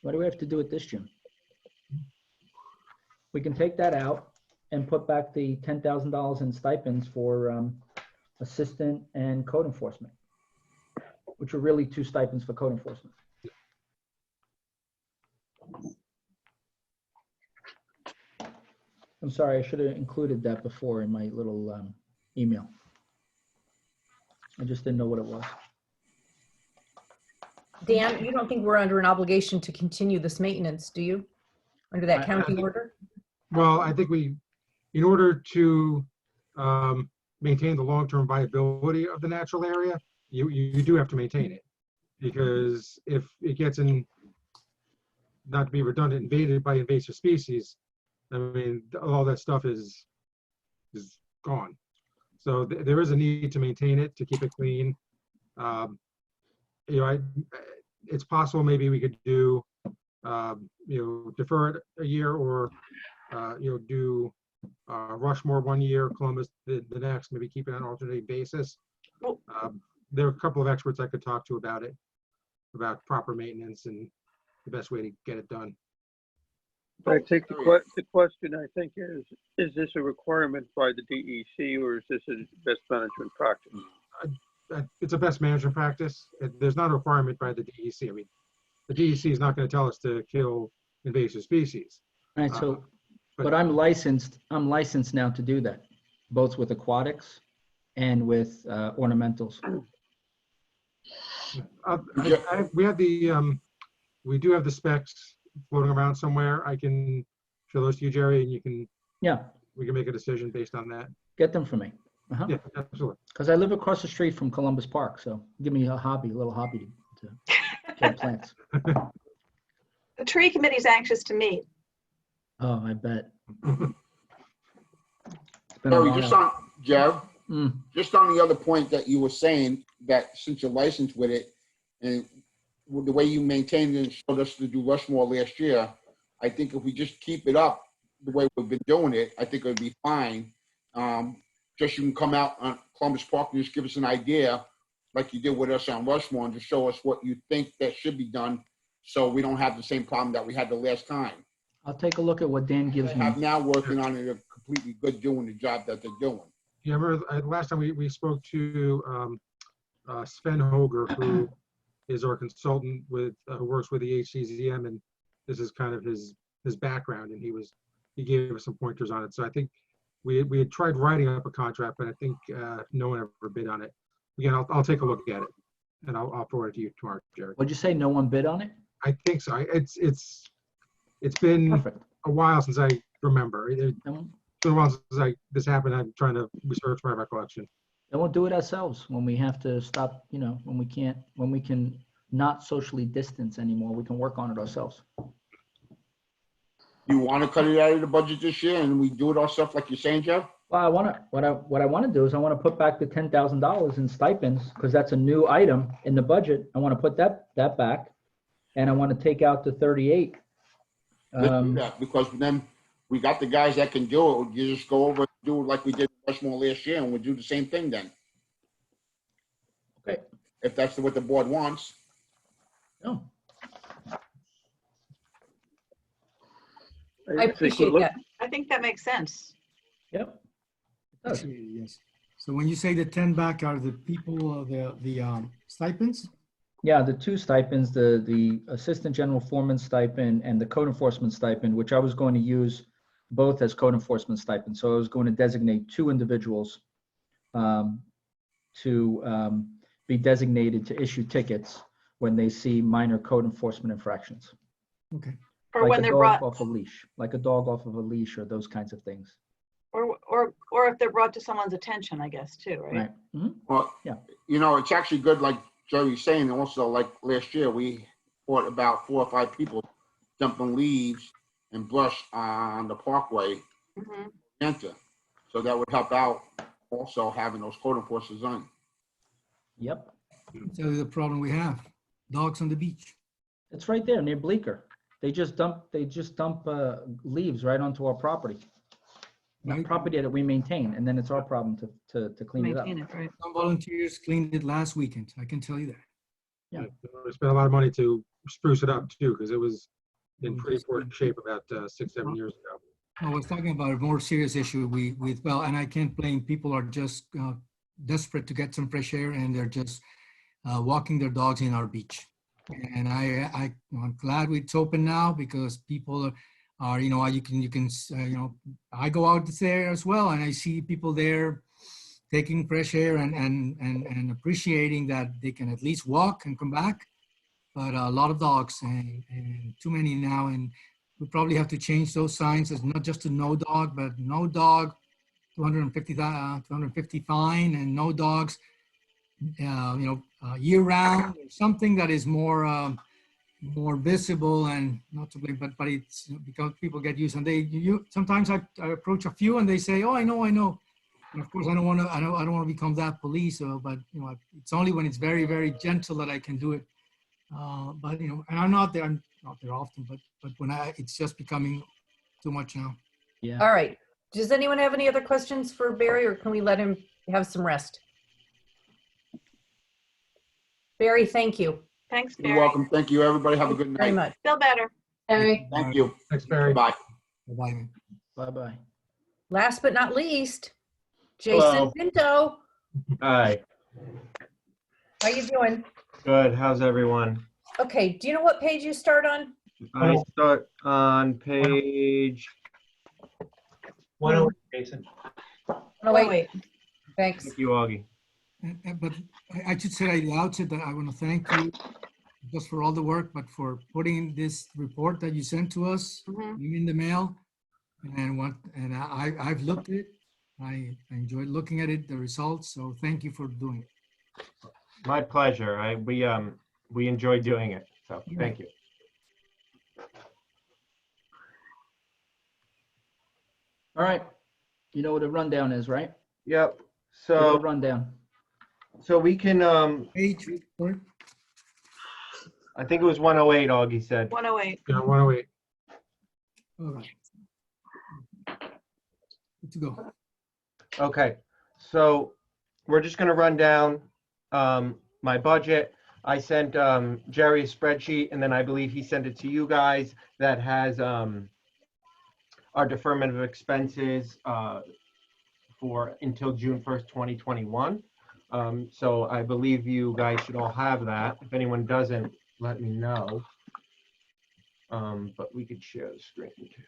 Why do we have to do it this June? We can take that out and put back the $10,000 in stipends for assistant and code enforcement, which are really 2 stipends for code enforcement. I'm sorry, I should have included that before in my little email. I just didn't know what it was. Dan, you don't think we're under an obligation to continue this maintenance, do you? Under that county order? well, I think in order to maintain the long-term viability of the natural area, you do have to maintain it, because if it gets not to be redundant, invaded by invasive species, I mean, all that stuff is gone. So there is a need to maintain it, to keep it clean. It's possible maybe we could do, defer it a year, or do Rushmore 1 year, Columbus the next, maybe keep it on an alternate basis. There are a couple of experts I could talk to about it, about proper maintenance and the best way to get it done. I think the question, I think, is this a requirement by the DEC, or is this a best management practice? It's a best management practice. There's not a requirement by the DEC. I mean, the DEC is not going to tell us to kill invasive species. All right, so, but I'm licensed now to do that, both with aquatics and with ornamentals. We do have the specs floating around somewhere. I can show those to you, Jerry, and we can make a decision based on that. Get them for me. Yeah, absolutely. Because I live across the street from Columbus Park, so give me a little hobby to get plants. The tree committee's anxious to meet. Oh, I bet. Jerry, just on the other point that you were saying, that since you're licensed with it, and with the way you maintained it and showed us to do Rushmore last year, I think if we just keep it up the way we've been doing it, I think it would be fine. just you can come out on Columbus Park and just give us an idea, like you did with us on Rushmore, and just show us what you think that should be done, so we don't have the same problem that we had the last time. I'll take a look at what Dan gives They me. have now working on it are completely good doing the job that they're doing. Yeah, remember last time we spoke to Sven Hoger, who is our consultant who works with the HCZM, and this is kind of his background, and he gave us some pointers on it. So I think we had tried writing up a contract, but I think no one ever bid on it. Again, I'll take a look at it, and I'll forward it to you tomorrow, Jerry. What'd you say? No one bid on it? I think so. It's been Perfect. a while since I remember. It's Then been a while since this happened. I'm trying to research my recollection. we'll do it ourselves when we have to stop, when we can not socially distance anymore, we can work on it ourselves. You want to cut it out of the budget this year and we do it ourselves like you're saying, Joe? Well, what I want to do is I want to put back the $10,000 in stipends, because that's a new item in the budget. I want to put that back, and I want to take out the 38. Let's do that, because then we got the guys that can do it. You just go over and do it like we did Rushmore last year, and we'll do the same thing then. Okay. If that's what the board wants. No. I appreciate that. I think that makes sense. Yep. It does. Yes. So when you say the 10 back, are the people, the stipends? Yeah, the two stipends, the assistant general foreman stipend and the code enforcement stipend, which I was going to use both as code enforcement stipends. So I was going to designate two individuals to be designated to issue tickets when they see minor code enforcement infractions. Okay. Or Like when a they're dog brought, off a leash, like a dog off of a leash, or those kinds of things. or if they're brought to someone's attention, I guess, too, right? Right. Mhm. Well, Yeah. It's actually good, like Jerry's saying, also, like last year, we caught about 4 or 5 people dumping leaves and brush on the parkway Mhm. enter. So that would help out also having those code enforcers on. Yep. I'll tell you the problem we have, dogs on the beach. It's right there near Bleecker. They just dump leaves right onto our property. Not Right. property that we maintain, and then it's our problem to clean it up. Maintain it, right? Some volunteers cleaned it last weekend, I can tell you that. Yeah. We spent a lot of money to spruce it up too, because it was in pretty poor shape about 6-7 years ago. I was talking about a more serious issue and I can't blame, people are just desperate to get some fresh air, and they're just walking their dogs in our beach. And I'm glad it's open now, because people are, I go out there as well, and I see people there taking fresh air and appreciating that they can at least walk and come back. But a lot of dogs and too many now, and we probably have to change those signs as not just a no dog, but no dog, 250 fine, and no dogs, year round, or something that is more visible and not to blame, but it's because people get used, and sometimes I approach a few and they say, "Oh, I know." And of course, I don't want to become that police, but it's only when it's very, very gentle that I can do it. But and I'm not there often, but when it's just becoming too much now. Yeah. All right. Does anyone have any other questions for Barry, or can we let him have some rest? Barry, thank you. Thanks, You're Barry. welcome. Thank you, everybody. Have a good Very night. much. Feel better. Barry. Thank you. Thanks, Barry. Bye. Bye-bye. Bye-bye. Last but not least, Jason Hello. Pinto. Hi, How you doing? good. How's everyone? Okay. Do you know what page you start on? I start on page, 108, Jason. Oh, wait. Thanks. thank you, Augie. But I should say at the outset that I want to thank you just for all the work, but for putting this report that you sent to us in the mail, and I've looked at it. I enjoyed looking at it, the results. So thank you for doing it. My pleasure. We enjoy doing it, so thank you. All right. You know what a rundown is, right? Yep. Give a So rundown. we can, Page, sorry. I think it was 108, Augie said. 108. Yeah, 108. All right. Good to go. Okay, So we're just going to run down my budget. I sent Jerry a spreadsheet, and then I believe he sent it to you guys that has our deferment of expenses for until June 1st, 2021. So I believe you guys should all have that. If anyone doesn't, let me know. But we could share the screen too.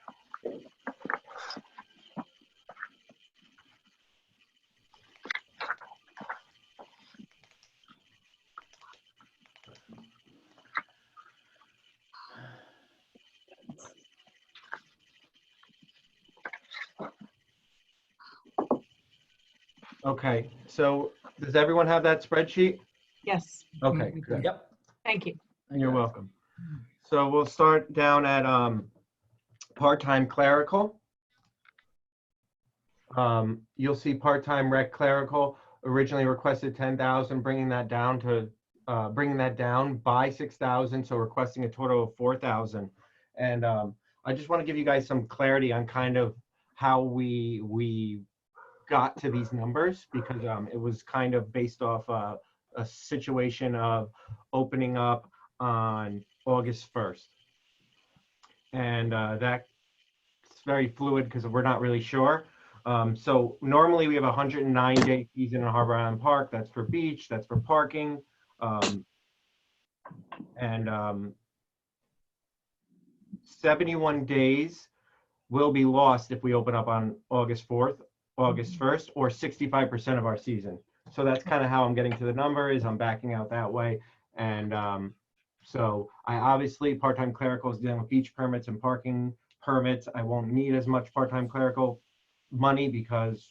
Okay, so does everyone have that spreadsheet? Yes, Okay, good. Yep. thank you. You're welcome. So we'll start down at part-time clerical. You'll see part-time rec clerical originally requested 10,000, bringing that down by 6,000, so requesting a total of 4,000. And I just want to give you guys some clarity on kind of how we got to these numbers, because it was kind of based off a situation of opening up on August 1st. And that's very fluid because we're not really sure. So normally we have a 109-day season in Harbor Island Park. That's for beach, that's for parking. And 71 days will be lost if we open up on August 1st, or 65% of our season. So that's kind of how I'm getting to the number, is I'm backing out that way. And so I obviously, part-time clerical is dealing with beach permits and parking permits. I won't need as much part-time clerical money because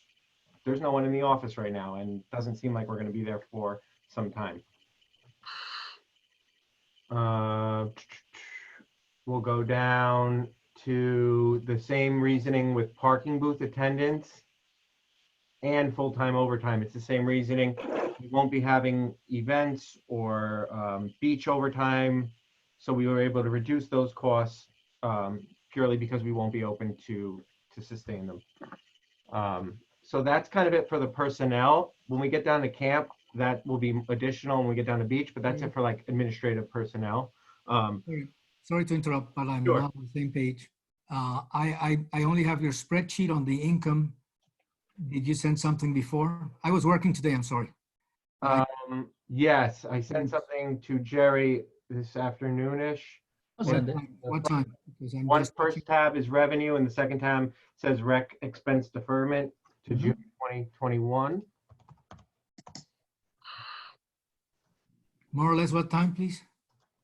there's no one in the office right now, and it doesn't seem like we're going to be there for some time. We'll go down to the same reasoning with parking booth attendance and full-time overtime. It's the same reasoning. We won't be having events or beach overtime, so we were able to reduce those costs purely because we won't be open to sustain them. So that's kind of it for the personnel. When we get down to camp, that will be additional when we get down to beach, but that's it for like administrative personnel. Sorry to interrupt, but I'm Sure. not on the same page. I only have your spreadsheet on the income. Did you send something before? I was working today, I'm sorry. Yes, I sent something to Jerry this afternoonish. I'll send it. What time? Because I'm One just first tab is revenue, and the second tab says rec expense deferment to June 2021. more or less what time, please?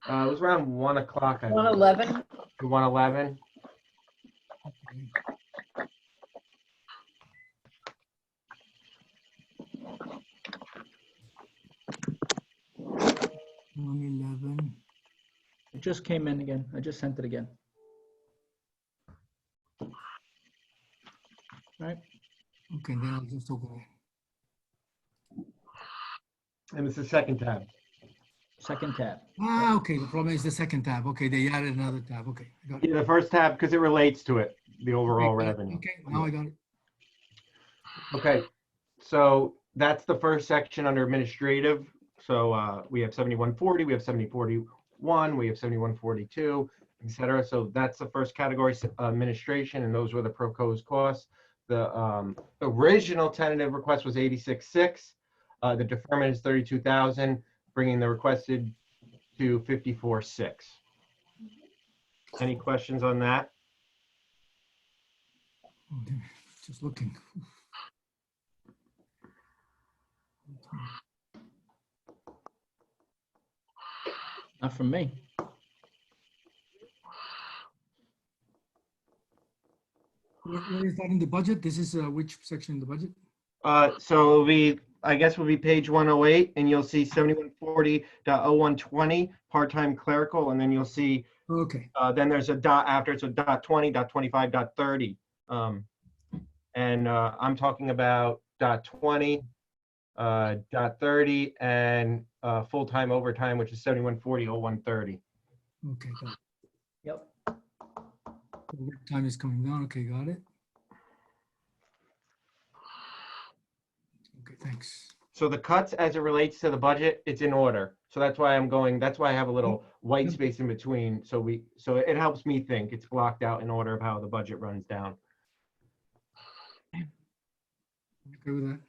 It was around 1 o'clock. 111. To 111. Okay. It just came in again. I just sent it again. All right. Okay, then I'll just open it. And it's the second tab. Second tab. Ah, okay, the problem is the second tab. Okay, they added another tab. Okay, I got it. Yeah, the first tab, because it relates to it, the overall Okay, revenue. okay, now I got it. Okay, so that's the first section under administrative. So we have 7140, we have 7041, we have 7142, etc. So that's the first category, administration, and those were the proposed costs. The original tentative request was 86.6. The deferment is 32,000, bringing the requested to 54.6. Any questions on that? Okay, just looking. Not from me. Where is that in the budget? This is which section in the budget? So I guess will be page 108, and you'll see 7140.0120 part-time clerical, and then you'll see Okay. then there's a dot after, it's a dot 20, dot 25, dot 30. And I'm talking about dot 20, dot 30, and full-time overtime, which is 7140.0130. Okay, got it. Yep. Time is coming down. Okay, got it. thanks. So the cuts as it relates to the budget, it's in order. So that's why that's why I have a little white space in between. So it helps me think it's blocked out in order of how the budget runs down. Okay with that?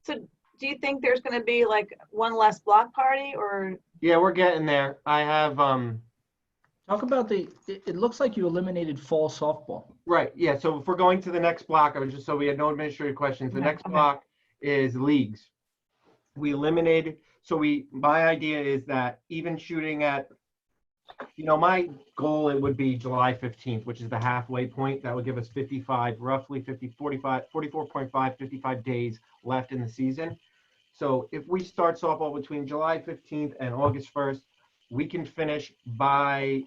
So do you think there's going to be like one less block party or? Yeah, we're getting there. I have Talk about it looks like you eliminated fall softball. right. Yeah. So if we're going to the next block, so we had no administrative questions. The next block is leagues. We eliminated. So my idea is that even shooting at, my goal, it would be July 15th, which is the halfway point. That would give us 44.5 days left in the season. So if we start softball between July 15th and August 1st, we can finish by,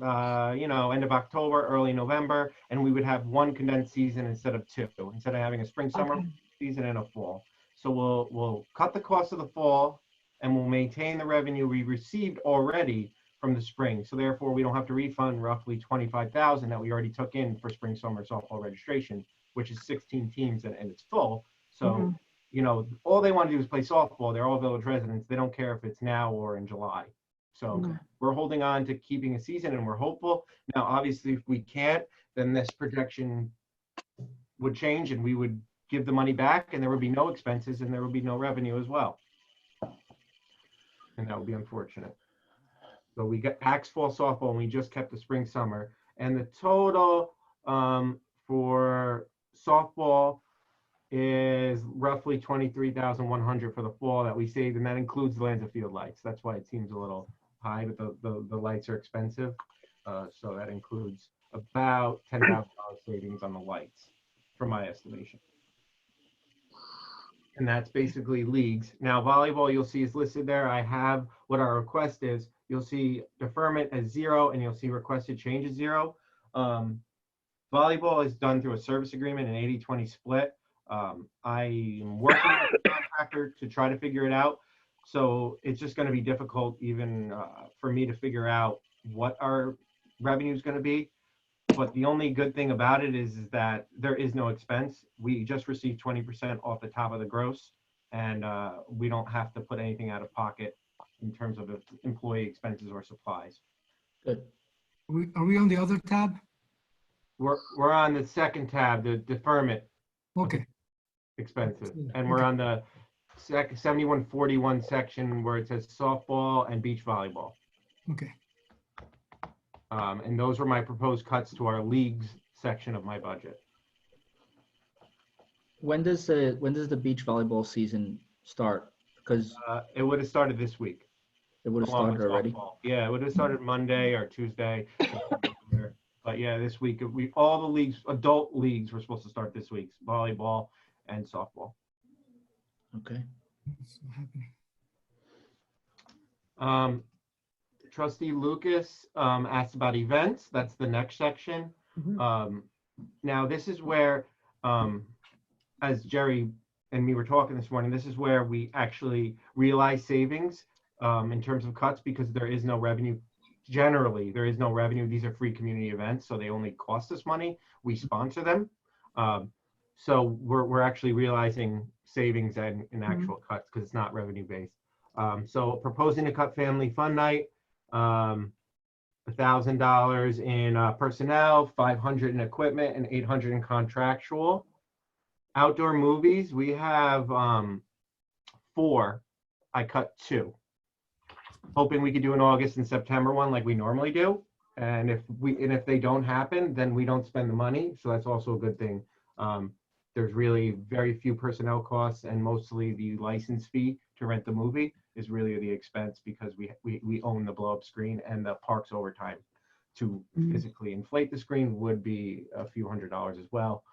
end of October, early November, and we would have one condensed season instead of two, instead of having a spring, summer season and a fall. So we'll cut the cost of the fall and we'll maintain the revenue we received already from the spring. So therefore we don't have to refund roughly $25,000 that we already took in for spring, summer softball registration, which is 16 teams and it's full. So, all they want to do is play softball. They're all village residents. They don't care if it's now or in July. So we're holding on to keeping a season and we're hopeful. Now, obviously, if we can't, then this projection would change and we would give the money back and there would be no expenses and there would be no revenue as well. And that would be unfortunate. So we got Axe fall softball and we just kept the spring, summer. And the total for softball is roughly $23,100 for the fall that we saved, and that includes the Lanza Field lights. That's why it seems a little high, but the lights are expensive. So that includes about $10,000 savings on the lights, from my estimation. And that's basically leagues. Now volleyball, you'll see is listed there. I have what our request is. You'll see deferment as 0, and you'll see requested change as 0. Volleyball is done through a service agreement, an 80-20 split. I'm working with a contractor to try to figure it out. So it's just going to be difficult even for me to figure out what our revenue is going to be. But the only good thing about it is that there is no expense. We just received 20% off the top of the gross, and we don't have to put anything out of pocket in terms of employee expenses or supplies. Good. Are we on the other tab? We're on the second tab, the deferment. Okay. Expenses, and we're on the 7141 section where it says softball and beach volleyball. Okay. And those were my proposed cuts to our leagues section of my budget. When does the beach volleyball season start? Because it would have started this week. It would have started already. Yeah, it would have started Monday or Tuesday. But yeah, this week all the leagues, adult leagues, were supposed to start this week: volleyball and softball. Okay. Trustee Lucas asked about events. That's the next section. Now this is where, as Jerry and me were talking this morning, this is where we actually realize savings in terms of cuts, because there is no revenue. Generally, there is no revenue. These are free community events, so they only cost us money. We sponsor them. So we're actually realizing savings in actual cuts because it's not revenue based. So proposing to cut family fun night, $1,000 in personnel, $500 in equipment, and $800 in contractual. Outdoor movies, we have 4. I cut 2. Hoping we could do an August and September one like we normally do. And if they don't happen, then we don't spend the money. So that's also a good thing. There's really very few personnel costs, and mostly the license fee to rent the movie is really the expense, because we own the blow up screen and the parks overtime. to physically inflate the screen would be a few $100s as well.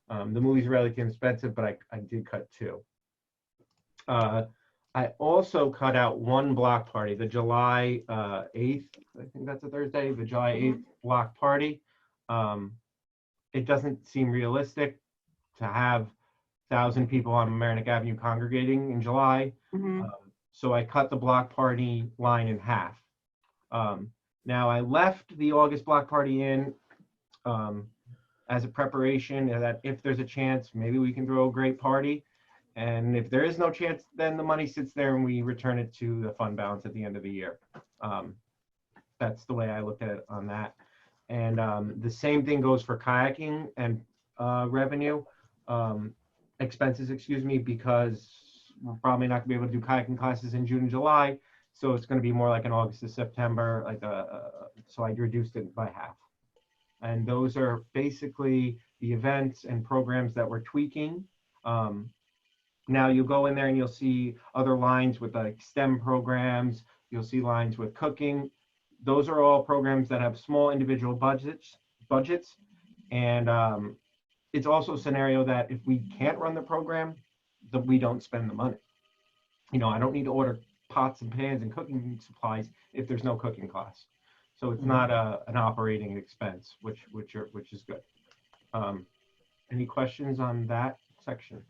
The movie's relatively inexpensive, but I did cut 2. I also cut out 1 block party, the July 8th, I think that's a Thursday, the July 8th block party. It doesn't seem realistic to have 1,000 people on Mamaroneck Avenue congregating in July. So I cut the block party line in half. Now I left the August block party in as a preparation that if there's a chance, maybe we can throw a great party. And if there is no chance, then the money sits there and we return it to the fund balance at the end of the year. That's the way I looked at it on that. And the same thing goes for kayaking and revenue, expenses, excuse me, because we're probably not gonna be able to do kayaking classes in June and July. So it's gonna be more like an August to September, so I reduced it by half. And those are basically the events and programs that we're tweaking. Now you'll go in there and you'll see other lines with like STEM programs. You'll see lines with cooking. Those are all programs that have small individual budgets. And it's also a scenario that if we can't run the program, that we don't spend the money. You know, I don't need to order pots and pans and cooking supplies if there's no cooking class. So it's not an operating expense, which is good. Any questions on that section?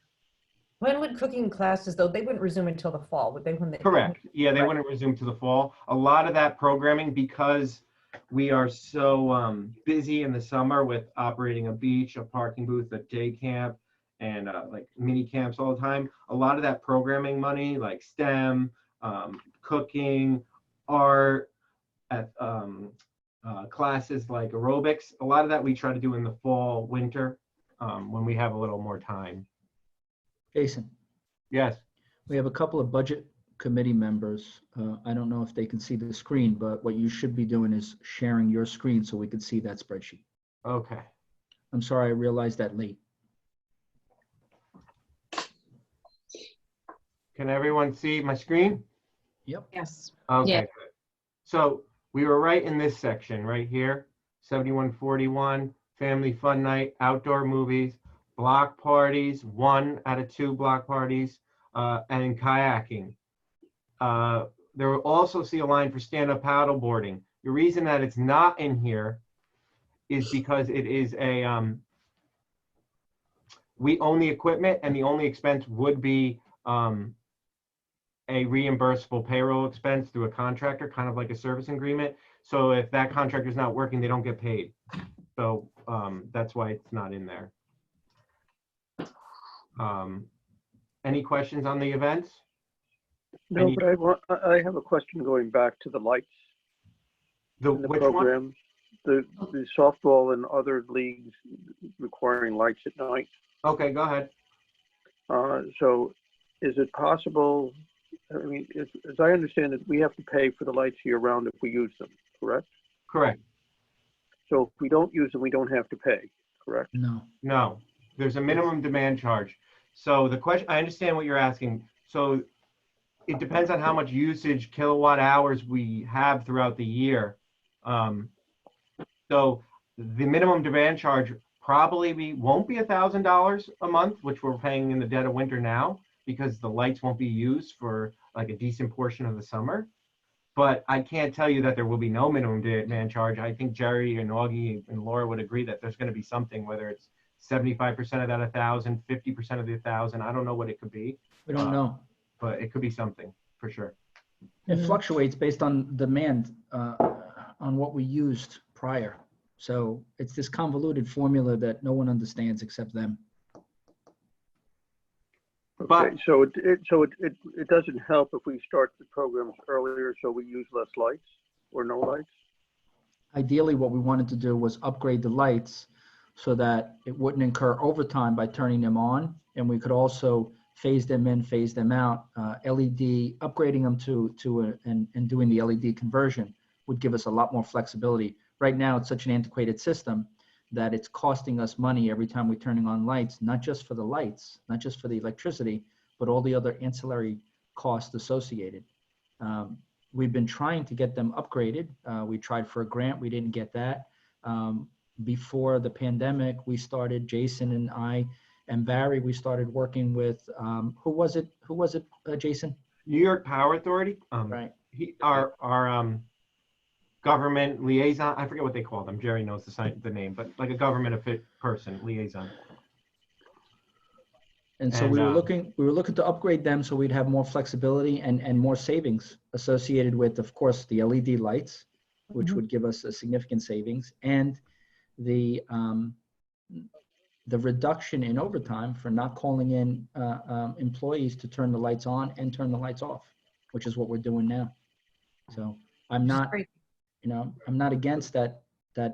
When would cooking classes, though, they wouldn't resume until the fall, would they? Correct. Yeah, they wouldn't resume to the fall. A lot of that programming, because we are so busy in the summer with operating a beach, a parking booth, a day camp, and like mini camps all the time. A lot of that programming money, like STEM, cooking, art, at classes like aerobics, a lot of that we try to do in the fall, winter, when we have a little more time. Jason, Yes. we have a couple of budget committee members. I don't know if they can see the screen, but what you should be doing is sharing your screen so we can see that spreadsheet. Okay. I'm sorry, I realized that late. Can everyone see my screen? Yep. Yes. Okay, Yeah. good. So we were right in this section right here, 7141, family fun night, outdoor movies, block parties, 1 out of 2 block parties, and kayaking. There will also see a line for stand-up paddle boarding. The reason that it's not in here is because it is we own the equipment, and the only expense would be a reimbursable payroll expense through a contractor, kind of like a service agreement. So if that contractor is not working, they don't get paid. So that's why it's not in there. Any questions on the events? No, but I have a question going back to the lights The in the which one? program. The softball and other leagues requiring lights at night. Okay, go ahead. So is it possible, I mean, as I understand it, we have to pay for the lights year round if we use them, correct? Correct. So if we don't use them, we don't have to pay, correct? No. No, there's a minimum demand charge. So the question, I understand what you're asking. So it depends on how much usage, kilowatt hours we have throughout the year. So the minimum demand charge probably won't be $1,000 a month, which we're paying in the dead of winter now, because the lights won't be used for like a decent portion of the summer. But I can't tell you that there will be no minimum demand charge. I think Jerry and Augie and Laura would agree that there's going to be something, whether it's 75% of that 1,000, 50% of the 1,000. I don't know what it could be. We don't know. But it could be something for sure. It fluctuates based on demand on what we used prior. So it's this convoluted formula that no one understands except them. Okay, so it doesn't help if we start the programs earlier so we use less lights or no lights? Ideally, what we wanted to do was upgrade the lights so that it wouldn't incur overtime by turning them on. And we could also phase them in, phase them out. LED, upgrading them and doing the LED conversion would give us a lot more flexibility. Right now, it's such an antiquated system that it's costing us money every time we're turning on lights, not just for the lights, not just for the electricity, but all the other ancillary costs associated. We've been trying to get them upgraded. We tried for a grant, we didn't get that. Before the pandemic, we started, Jason and I and Barry, we started working with, who was it, Jason? New York Power Authority. Right. Our government liaison. I forget what they call them. Jerry knows the name, but like a government person liaison. And so we were looking to upgrade them so we'd have more flexibility and more savings associated with, of course, the LED lights, which would give us a significant savings, and the reduction in overtime for not calling in employees to turn the lights on and turn the lights off, which is what we're doing now. So I'm not, I'm not against that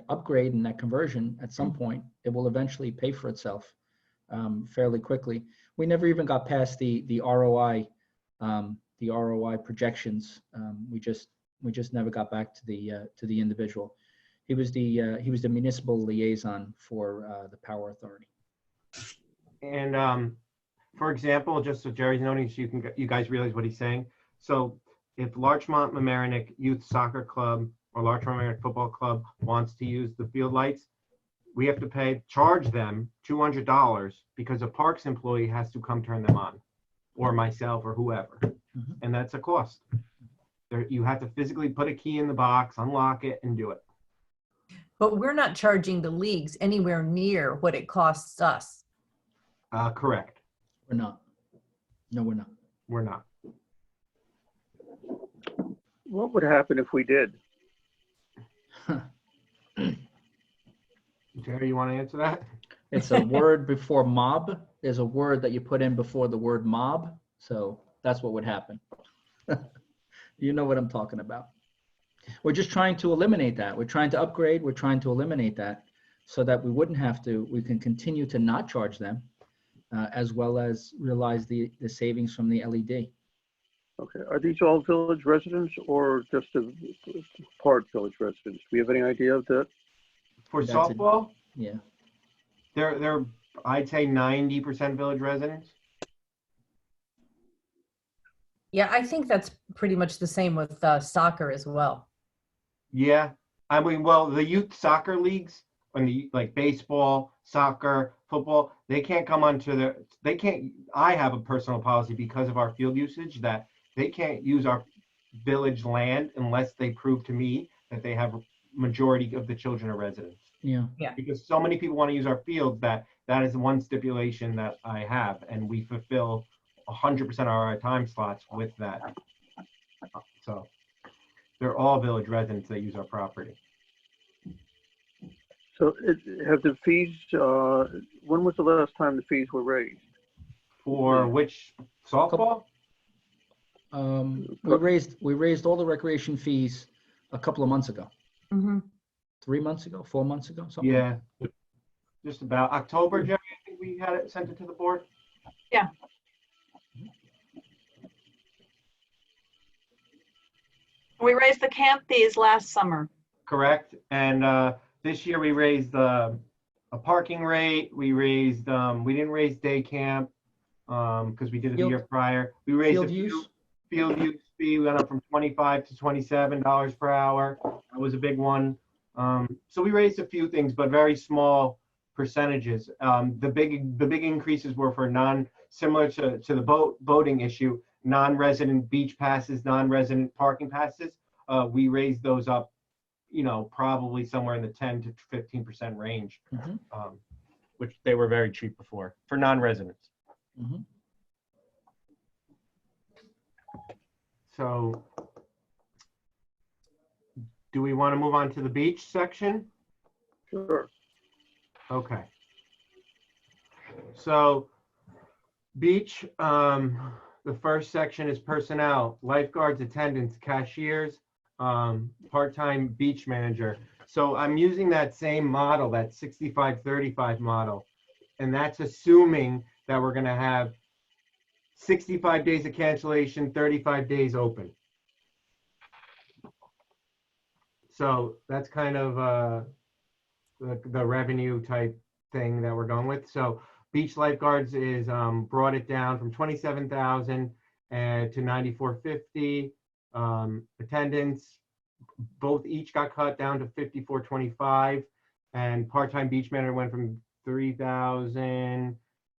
upgrade and that conversion. At some point, it will eventually pay for itself fairly quickly. We never even got past the ROI projections. We just never got back to the individual. He was the municipal liaison for the Power Authority. And for example, just so Jerry's noting, so you guys realize what he's saying. So if Larchmont Mamaroneck Youth Soccer Club or Larchmont Mamaroneck Football Club wants to use the field lights, we have to charge them $200 because a parks employee has to come turn them on, or myself or whoever. And that's a cost. You have to physically put a key in the box, unlock it, and do it. But we're not charging the leagues anywhere near what it costs us. Correct. We're not. No, we're not. We're not. What would happen if we did? Jerry, you want to answer that? It's a word before mob. There's a word that you put in before the word mob. So that's what would happen. You know what I'm talking about. We're just trying to eliminate that. We're trying to upgrade. We're trying to eliminate that so that we wouldn't have to, we can continue to not charge them as well as realize the savings from the LED. Okay, are these all village residents or just a part village residents? Do we have any idea of that? For softball? Yeah. They're I'd say 90% village residents. Yeah, I think that's pretty much the same with soccer as well. Yeah, I mean, well, the youth soccer leagues and like baseball, soccer, football, they can't come onto I have a personal policy because of our field usage that they can't use our village land unless they prove to me that they have a majority of the children are residents. Yeah. Yeah. Because so many people want to use our fields that is one stipulation that I have, and we fulfill 100% of our time slots with that. So they're all village residents that use our property. So have the fees, when was the last time the fees were raised? For which softball? We raised all the recreation fees a couple of months ago. 3 months ago, 4 months ago, something. Yeah, just about October, Jerry, I think we had it sent it to the board. Yeah. We raised the camp fees last summer. Correct. And this year we raised a parking rate. We raised, we didn't raise day camp because we did it the year prior. We raised Field use fee. We went up from $25 to $27 per hour. That was a big one. So we raised a few things, but very small percentages. The big increases were for similar to the boating issue, non-resident beach passes, non-resident parking passes. We raised those up, probably somewhere in the 10 to 15% range, which they were very cheap before for non-residents. So do we want to move on to the beach section? Sure. Okay. So beach, the first section is personnel, lifeguards, attendants, cashiers, part-time beach manager. So I'm using that same model, that 65-35 model, and that's assuming that we're going to have 65 days of cancellation, 35 days open. So that's kind of the revenue type thing that we're going with. So beach lifeguards is brought it down from 27,000 to 9,450. Attendance, both each got cut down to 54.25, and part-time beach manager went from 3,000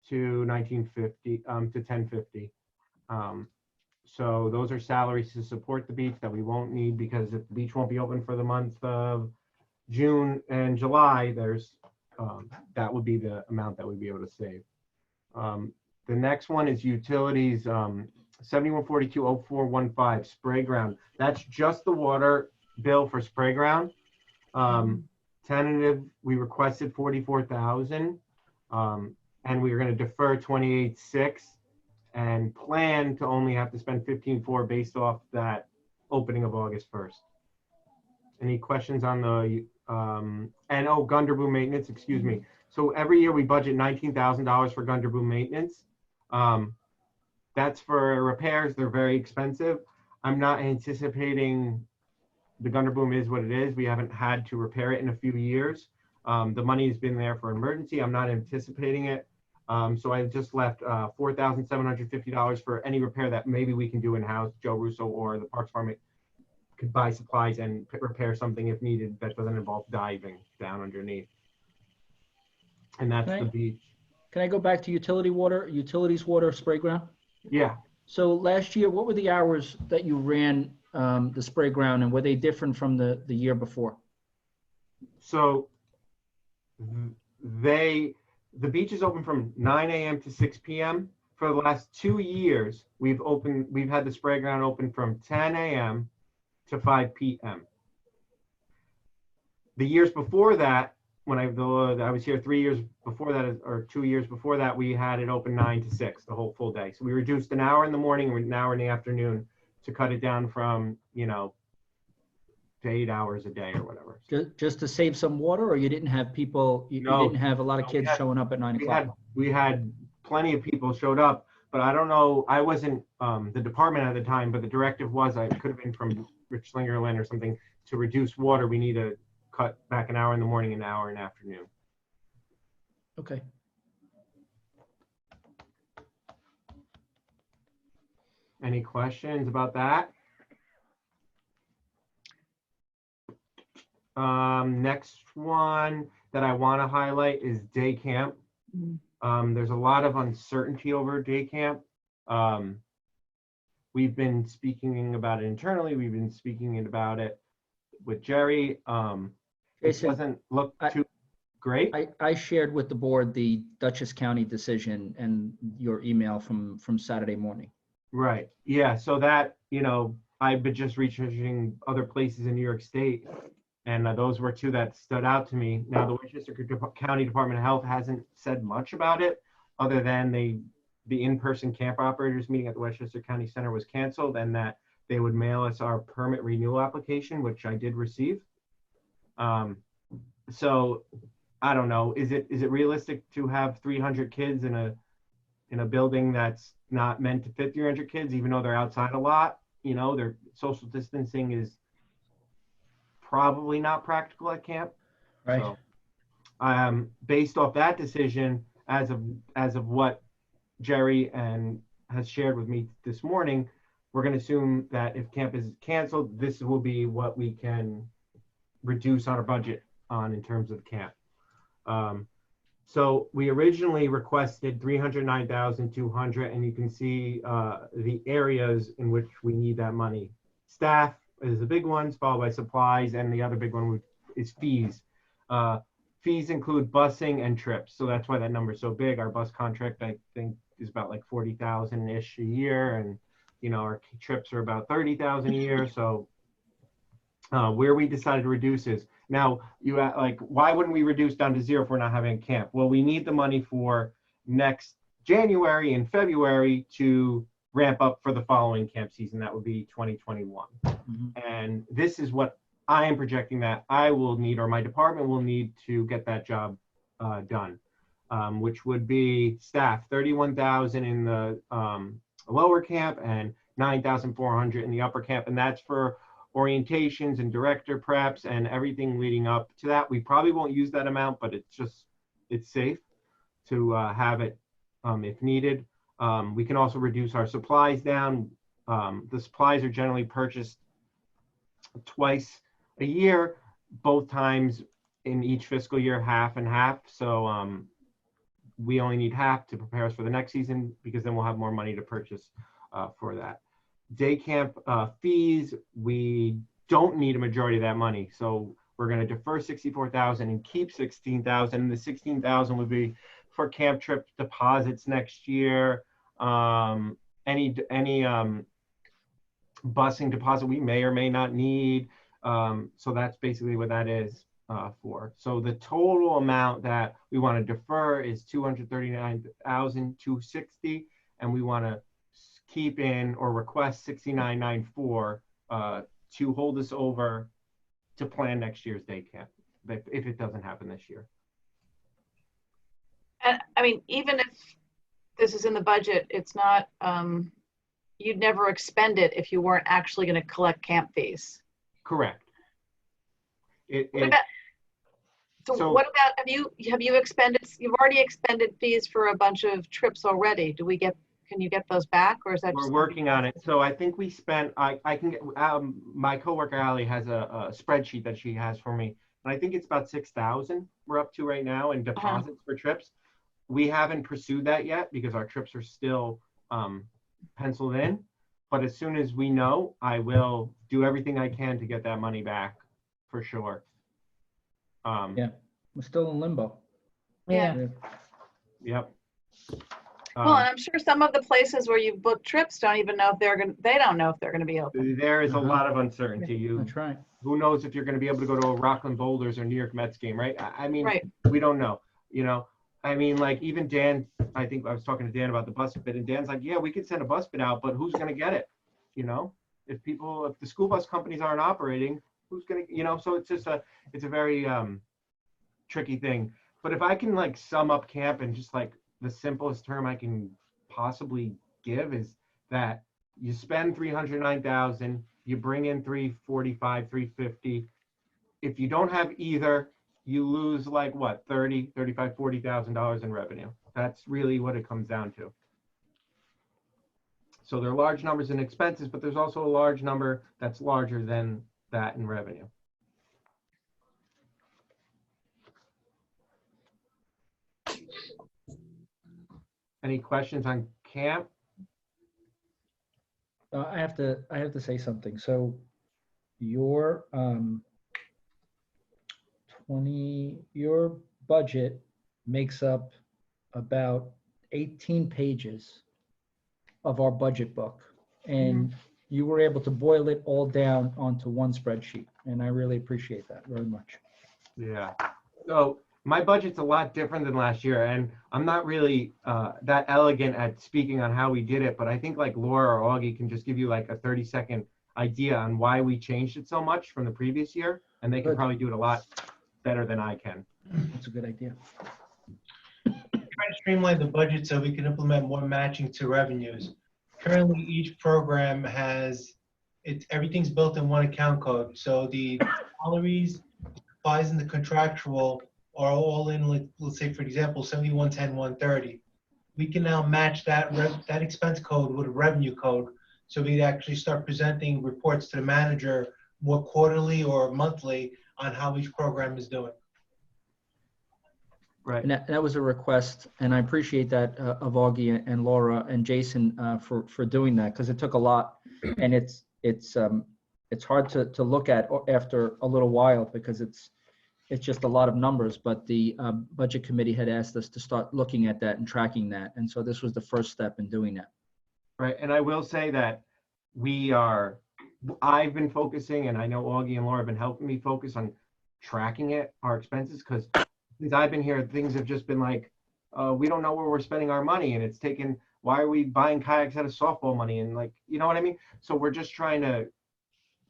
to 1950 to 1050. So those are salaries to support the beach that we won't need, because if the beach won't be open for the month of June and July, there's that would be the amount that we'd be able to save. The next one is utilities, 71420415 spray ground. That's just the water bill for spray ground. Tentative, we requested 44,000, and we were going to defer 28.6 and plan to only have to spend 15.4 based off that opening of August 1st. Any questions on the and oh, Gunderboom maintenance, excuse me. So every year we budget $19,000 for Gunderboom maintenance. That's for repairs. They're very expensive. I'm not anticipating, the Gunderboom is what it is. We haven't had to repair it in a few years. The money has been there for emergency. I'm not anticipating it. So I just left $4,750 for any repair that maybe we can do in-house. Joe Russo or the Parks Department could buy supplies and repair something if needed that doesn't involve diving down underneath. And that's the beach. Can I go back to utilities water spray ground? Yeah. So last year, what were the hours that you ran the spray ground, and were they different from the year before? So the beach is open from 9 a.m. to 6 p.m. For the last 2 years, we've had the spray ground open from 10 a.m. to 5 p.m. The years before that, when I was here 3 years before that, or 2 years before that, we had it open 9 to 6, the whole full day. So we reduced an hour in the morning and an hour in the afternoon to cut it down from, to 8 hours a day or whatever. Just to save some water, or you didn't have people, you didn't have a lot of kids showing up at 9 o'clock? We had plenty of people showed up, but I don't know, I wasn't the department at the time, but the directive was, I could have been from Rich Slingerland or something, to reduce water, we need to cut back an hour in the morning, an hour in the afternoon. Okay. Any questions about that? Next one that I want to highlight is day camp. There's a lot of uncertainty over day camp. We've been speaking about it internally. We've been speaking about it with Jerry. Jason, it doesn't look too great. I shared with the board the Dutchess County decision and your email from Saturday morning. Right. Yeah. So that, I've been just researching other places in New York State, and those were two that stood out to me. Now, the Westchester County Department of Health hasn't said much about it, other than the in-person camp operators meeting at the Westchester County Center was canceled, and that they would mail us our permit renewal application, which I did receive. So I don't know. Is it realistic to have 300 kids in a building that's not meant to fit 300 kids, even though they're outside a lot? Their social distancing is probably not practical at camp. Right. So, based off that decision, as of what Jerry has shared with me this morning, we're going to assume that if camp is canceled, this will be what we can reduce our budget on in terms of camp. So we originally requested $309,200, and you can see the areas in which we need that money. Staff is the big ones, followed by supplies, and the other big one is fees. Fees include busing and trips, so that's why that number is so big. Our bus contract, I think, is about like 40,000-ish a year, and our trips are about 30,000 a year. So where we decided to reduce is, now you like, why wouldn't we reduce down to zero if we're not having a camp? Well, we need the money for next January and February to ramp up for the following camp season. That would be 2021. And this is what I am projecting that I will need, or my department will need, to get that job done, which would be staff, 31,000 in the lower camp and 9,400 in the upper camp. And that's for orientations and director preps and everything leading up to that. We probably won't use that amount, but it's safe to have it if needed. We can also reduce our supplies down. The supplies are generally purchased twice a year, both times in each fiscal year, half and half. So we only need half to prepare us for the next season, because then we'll have more money to purchase for that. Day camp fees, we don't need a majority of that money. So we're going to defer 64,000 and keep 16,000. And the 16,000 would be for camp trip deposits next year. Any busing deposit we may or may not need. So that's basically what that is for. So the total amount that we want to defer is 239,260, and we want to keep in or request 6994 to hold us over to plan next year's day camp if it doesn't happen this year. And I mean, even if this is in the budget, it's not, you'd never expend it if you weren't actually going to collect camp fees. Correct. So what about, have you expended, you've already expended fees for a bunch of trips already. Can you get those back, or is that We're just working on it. So I think we spent, I can get, my coworker Allie has a spreadsheet that she has for me. And I think it's about 6,000 we're up to right now in deposits for trips. We haven't pursued that yet because our trips are still penciled in. But as soon as we know, I will do everything I can to get that money back for sure. Yeah, we're still in limbo. Yeah. Yep. Well, and I'm sure some of the places where you book trips don't even know if they don't know if they're going to be open. There is a lot of uncertainty. That's right. Who knows if you're going to be able to go to a Rockland Boulders or New York Mets game, right? I mean, Right. We don't know, you know. I mean, like even Dan, I think I was talking to Dan about the bus bid, and Dan's like, yeah, we could send a bus bid out, but who's going to get it? You know, if the school bus companies aren't operating, who's going to, you know, so it's a very tricky thing. But if I can like sum up camp and just like the simplest term I can possibly give is that you spend 309,000, you bring in 345, 350. If you don't have either, you lose like what, 30, 35, $40,000 in revenue. That's really what it comes down to. So there are large numbers in expenses, but there's also a large number that's larger than that in revenue. Any questions on camp? I have to say something. So your your budget makes up about 18 pages of our budget book, and you were able to boil it all down onto one spreadsheet, and I really appreciate that very much. Yeah. So my budget's a lot different than last year, and I'm not really that elegant at speaking on how we did it, but I think like Laura or Augie can just give you like a 30-second idea on why we changed it so much from the previous year, and they can probably do it a lot better than I can. That's a good idea. Try to streamline the budget so we can implement more matching to revenues. Currently, each program has, everything's built in one account code. So the salaries, supplies, and the contractual are all in, like, let's say, for example, 7110, 130. We can now match that expense code with a revenue code, so we actually start presenting reports to the manager more quarterly or monthly on how each program is doing. Right. And that was a request, and I appreciate that of Augie and Laura and Jason for doing that, because it took a lot, and it's hard to look at after a little while because it's just a lot of numbers. But the budget committee had asked us to start looking at that and tracking that, and so this was the first step in doing that. Right, and I will say that I've been focusing, and I know Augie and Laura have been helping me focus on tracking our expenses, because since I've been here, things have just been like, we don't know where we're spending our money, and it's taken, why are we buying kayaks out of softball money? And like, you know what I mean? So we're just trying to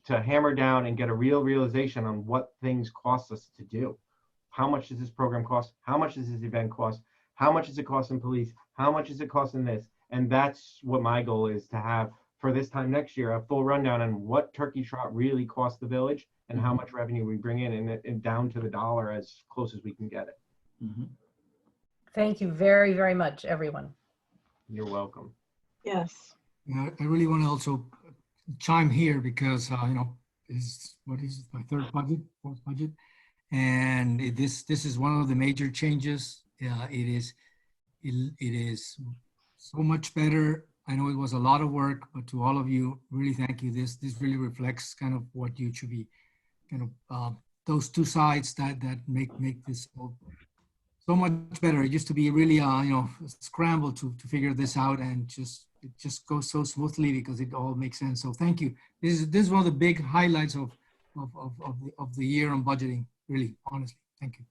hammer down and get a real realization on what things cost us to do. How much does this program cost? How much does this event cost? How much does it cost in police? How much is it costing this? And that's what my goal is, to have for this time next year a full rundown on what turkey trot really cost the village and how much revenue we bring in, and down to the dollar as close as we can get it. Mm-hmm. Thank you very, very much, everyone. You're welcome. Yes. I really want to also chime here because, this is my fourth budget. And this is one of the major changes. It is so much better. I know it was a lot of work, but to all of you, really thank you. This really reflects kind of what you should be, those two sides that make this so much better. It used to be really, scramble to figure this out, and it just goes so smoothly because it all makes sense. So thank you. This is one of the big highlights of the year on budgeting. Really, honestly, thank you.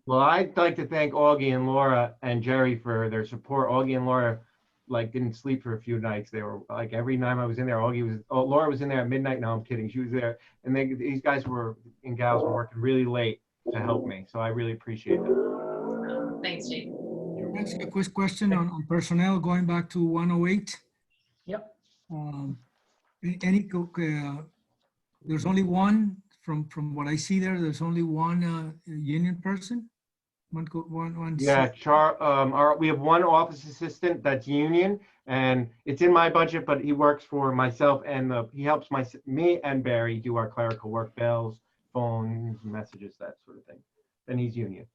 Well, I'd like to thank Augie and Laura and Jerry for their support. Augie and Laura didn't sleep for a few nights. They were like, every time I was in there, Laura was in there at midnight. No, I'm kidding. She was there, and these guys and gals were working really late to help me. So I really appreciate that. Thanks, Jake. Ask a quick question on personnel, going back to 108. Yep. There's only one from what I see there. There's only one union person. One. Yeah, we have one office assistant that's union, and it's in my budget, but he works for myself, and he helps me and Barry do our clerical work, bells, phones, messages, that sort of thing. And he's union.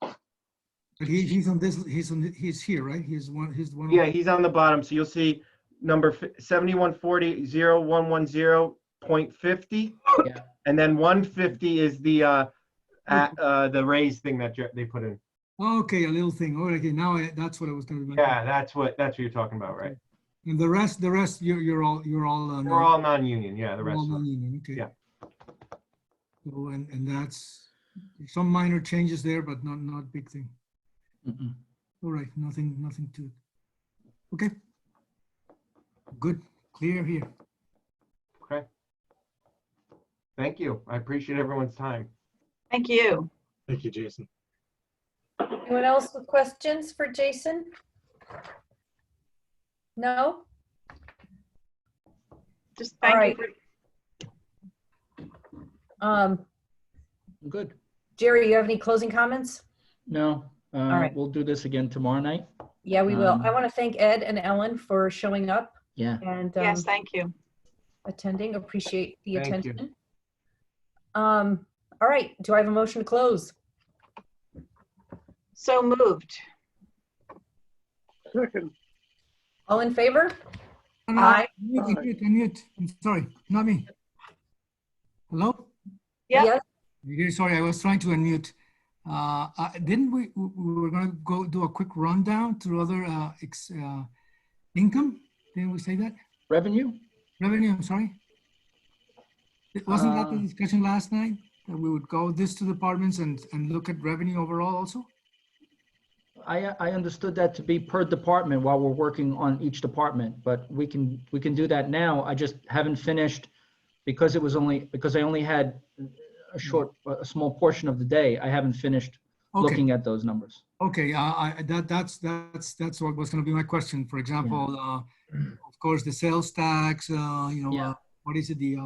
But he's on this. He's here, right? He's one. Yeah, he's on the bottom. So you'll see number 7140-0110.50. Yeah. And then 150 is the raise thing that they put in. Okay, a little thing. Oh, okay, now that's what I was going to. Yeah, that's what you're talking about, right? And the rest, you're all. We're all non-union. Yeah, the rest. All non-union. Okay. Yeah. So and that's some minor changes there, but not big thing. Mm-mm. All right, nothing to it. Okay. Good, clear here. Okay. Thank you. I appreciate everyone's time. Thank you. Thank you, Jason. Anyone else with questions for Jason? No? Just All thank right. you. Good. Jerry, you have any closing comments? No. All right. We'll do this again tomorrow night. Yeah, we will. I want to thank Ed and Ellen for showing up Yeah. and Yes, thank you. attending. Appreciate the Thank you. attention. All right. Do I have a motion to close? So moved. Second. All in favor? No, Aye. Unmute. I'm sorry, not me. Hello? Yep. Yes. Really sorry, I was trying to unmute. Didn't we were going to go do a quick rundown through other income? Didn't we say that? Revenue? Revenue, I'm sorry. Wasn't that the discussion last night? That we would go this to departments and look at revenue overall also? I understood that to be per department while we're working on each department, but we can do that now. I just haven't finished because I only had a small portion of the day. I haven't finished looking at those numbers. Okay, that's what was going to be my question. For example, of course, the sales tax, what is it, the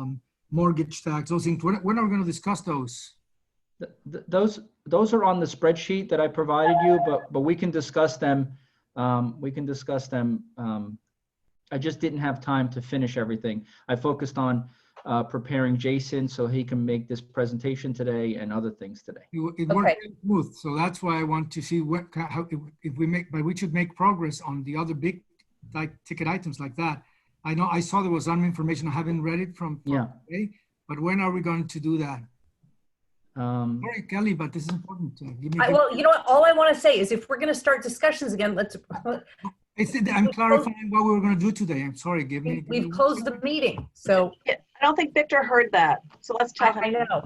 mortgage tax, those things. When are we going to discuss those? Those are on the spreadsheet that I provided you, but we can discuss them. I just didn't have time to finish everything. I focused on preparing Jason so he can make this presentation today and other things today. It worked really smooth, so that's why I want to see but we should make progress on the other big ticket items like that. I know I saw there was some information. I haven't read it from today, but when are we going to do that? Sorry, Kelly, but this is important. Well, you know what? All I want to say is if we're going to start discussions again, let's. I'm clarifying what we were going to do today. I'm sorry. We've closed the meeting, so. I don't think Victor heard that, so let's tell him. I know.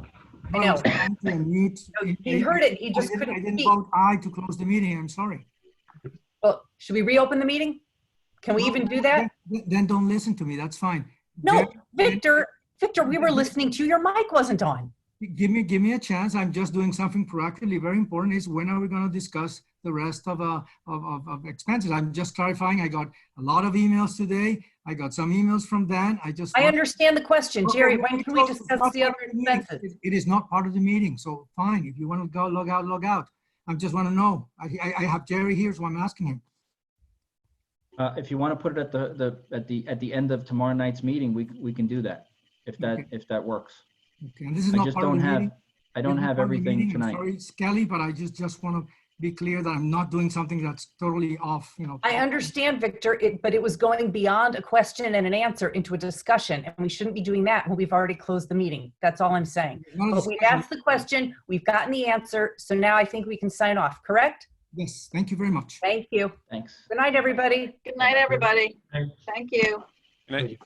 He heard it. He just couldn't I didn't speak. vote aye to close the meeting. I'm sorry. Well, should we reopen the meeting? Can we even do that? Then don't listen to me. That's fine. No, Victor, we were listening to you. Your mic wasn't on. Give me a chance. I'm just doing something proactively. Very important is when are we going to discuss the rest of expenses? I'm just clarifying. I got a lot of emails today. I got some emails from Dan. I understand the question, Jerry. When can we discuss the other expenses? It is not part of the meeting, so fine. If you want to go log out, log out. I just want to know. I have Jerry here, so I'm asking him. If you want to put it at the end of tomorrow night's meeting, we can do that, if that works. Okay, and this is I not just part of don't the have, meeting. I don't It's not have part of the everything meeting. I'm tonight. sorry, Skelly, but I just want to be clear that I'm not doing something that's totally off, you know. I understand, Victor, but it was going beyond a question and an answer into a discussion, and we shouldn't be doing that when we've already closed the meeting. That's all I'm saying. Not a But we discussion. asked the question, we've gotten the answer, so now I think we can sign off, correct? Yes, thank you very much. Thank you. Thanks. Good night, everybody. Good night, everybody. Thanks. Thank you. Thank you.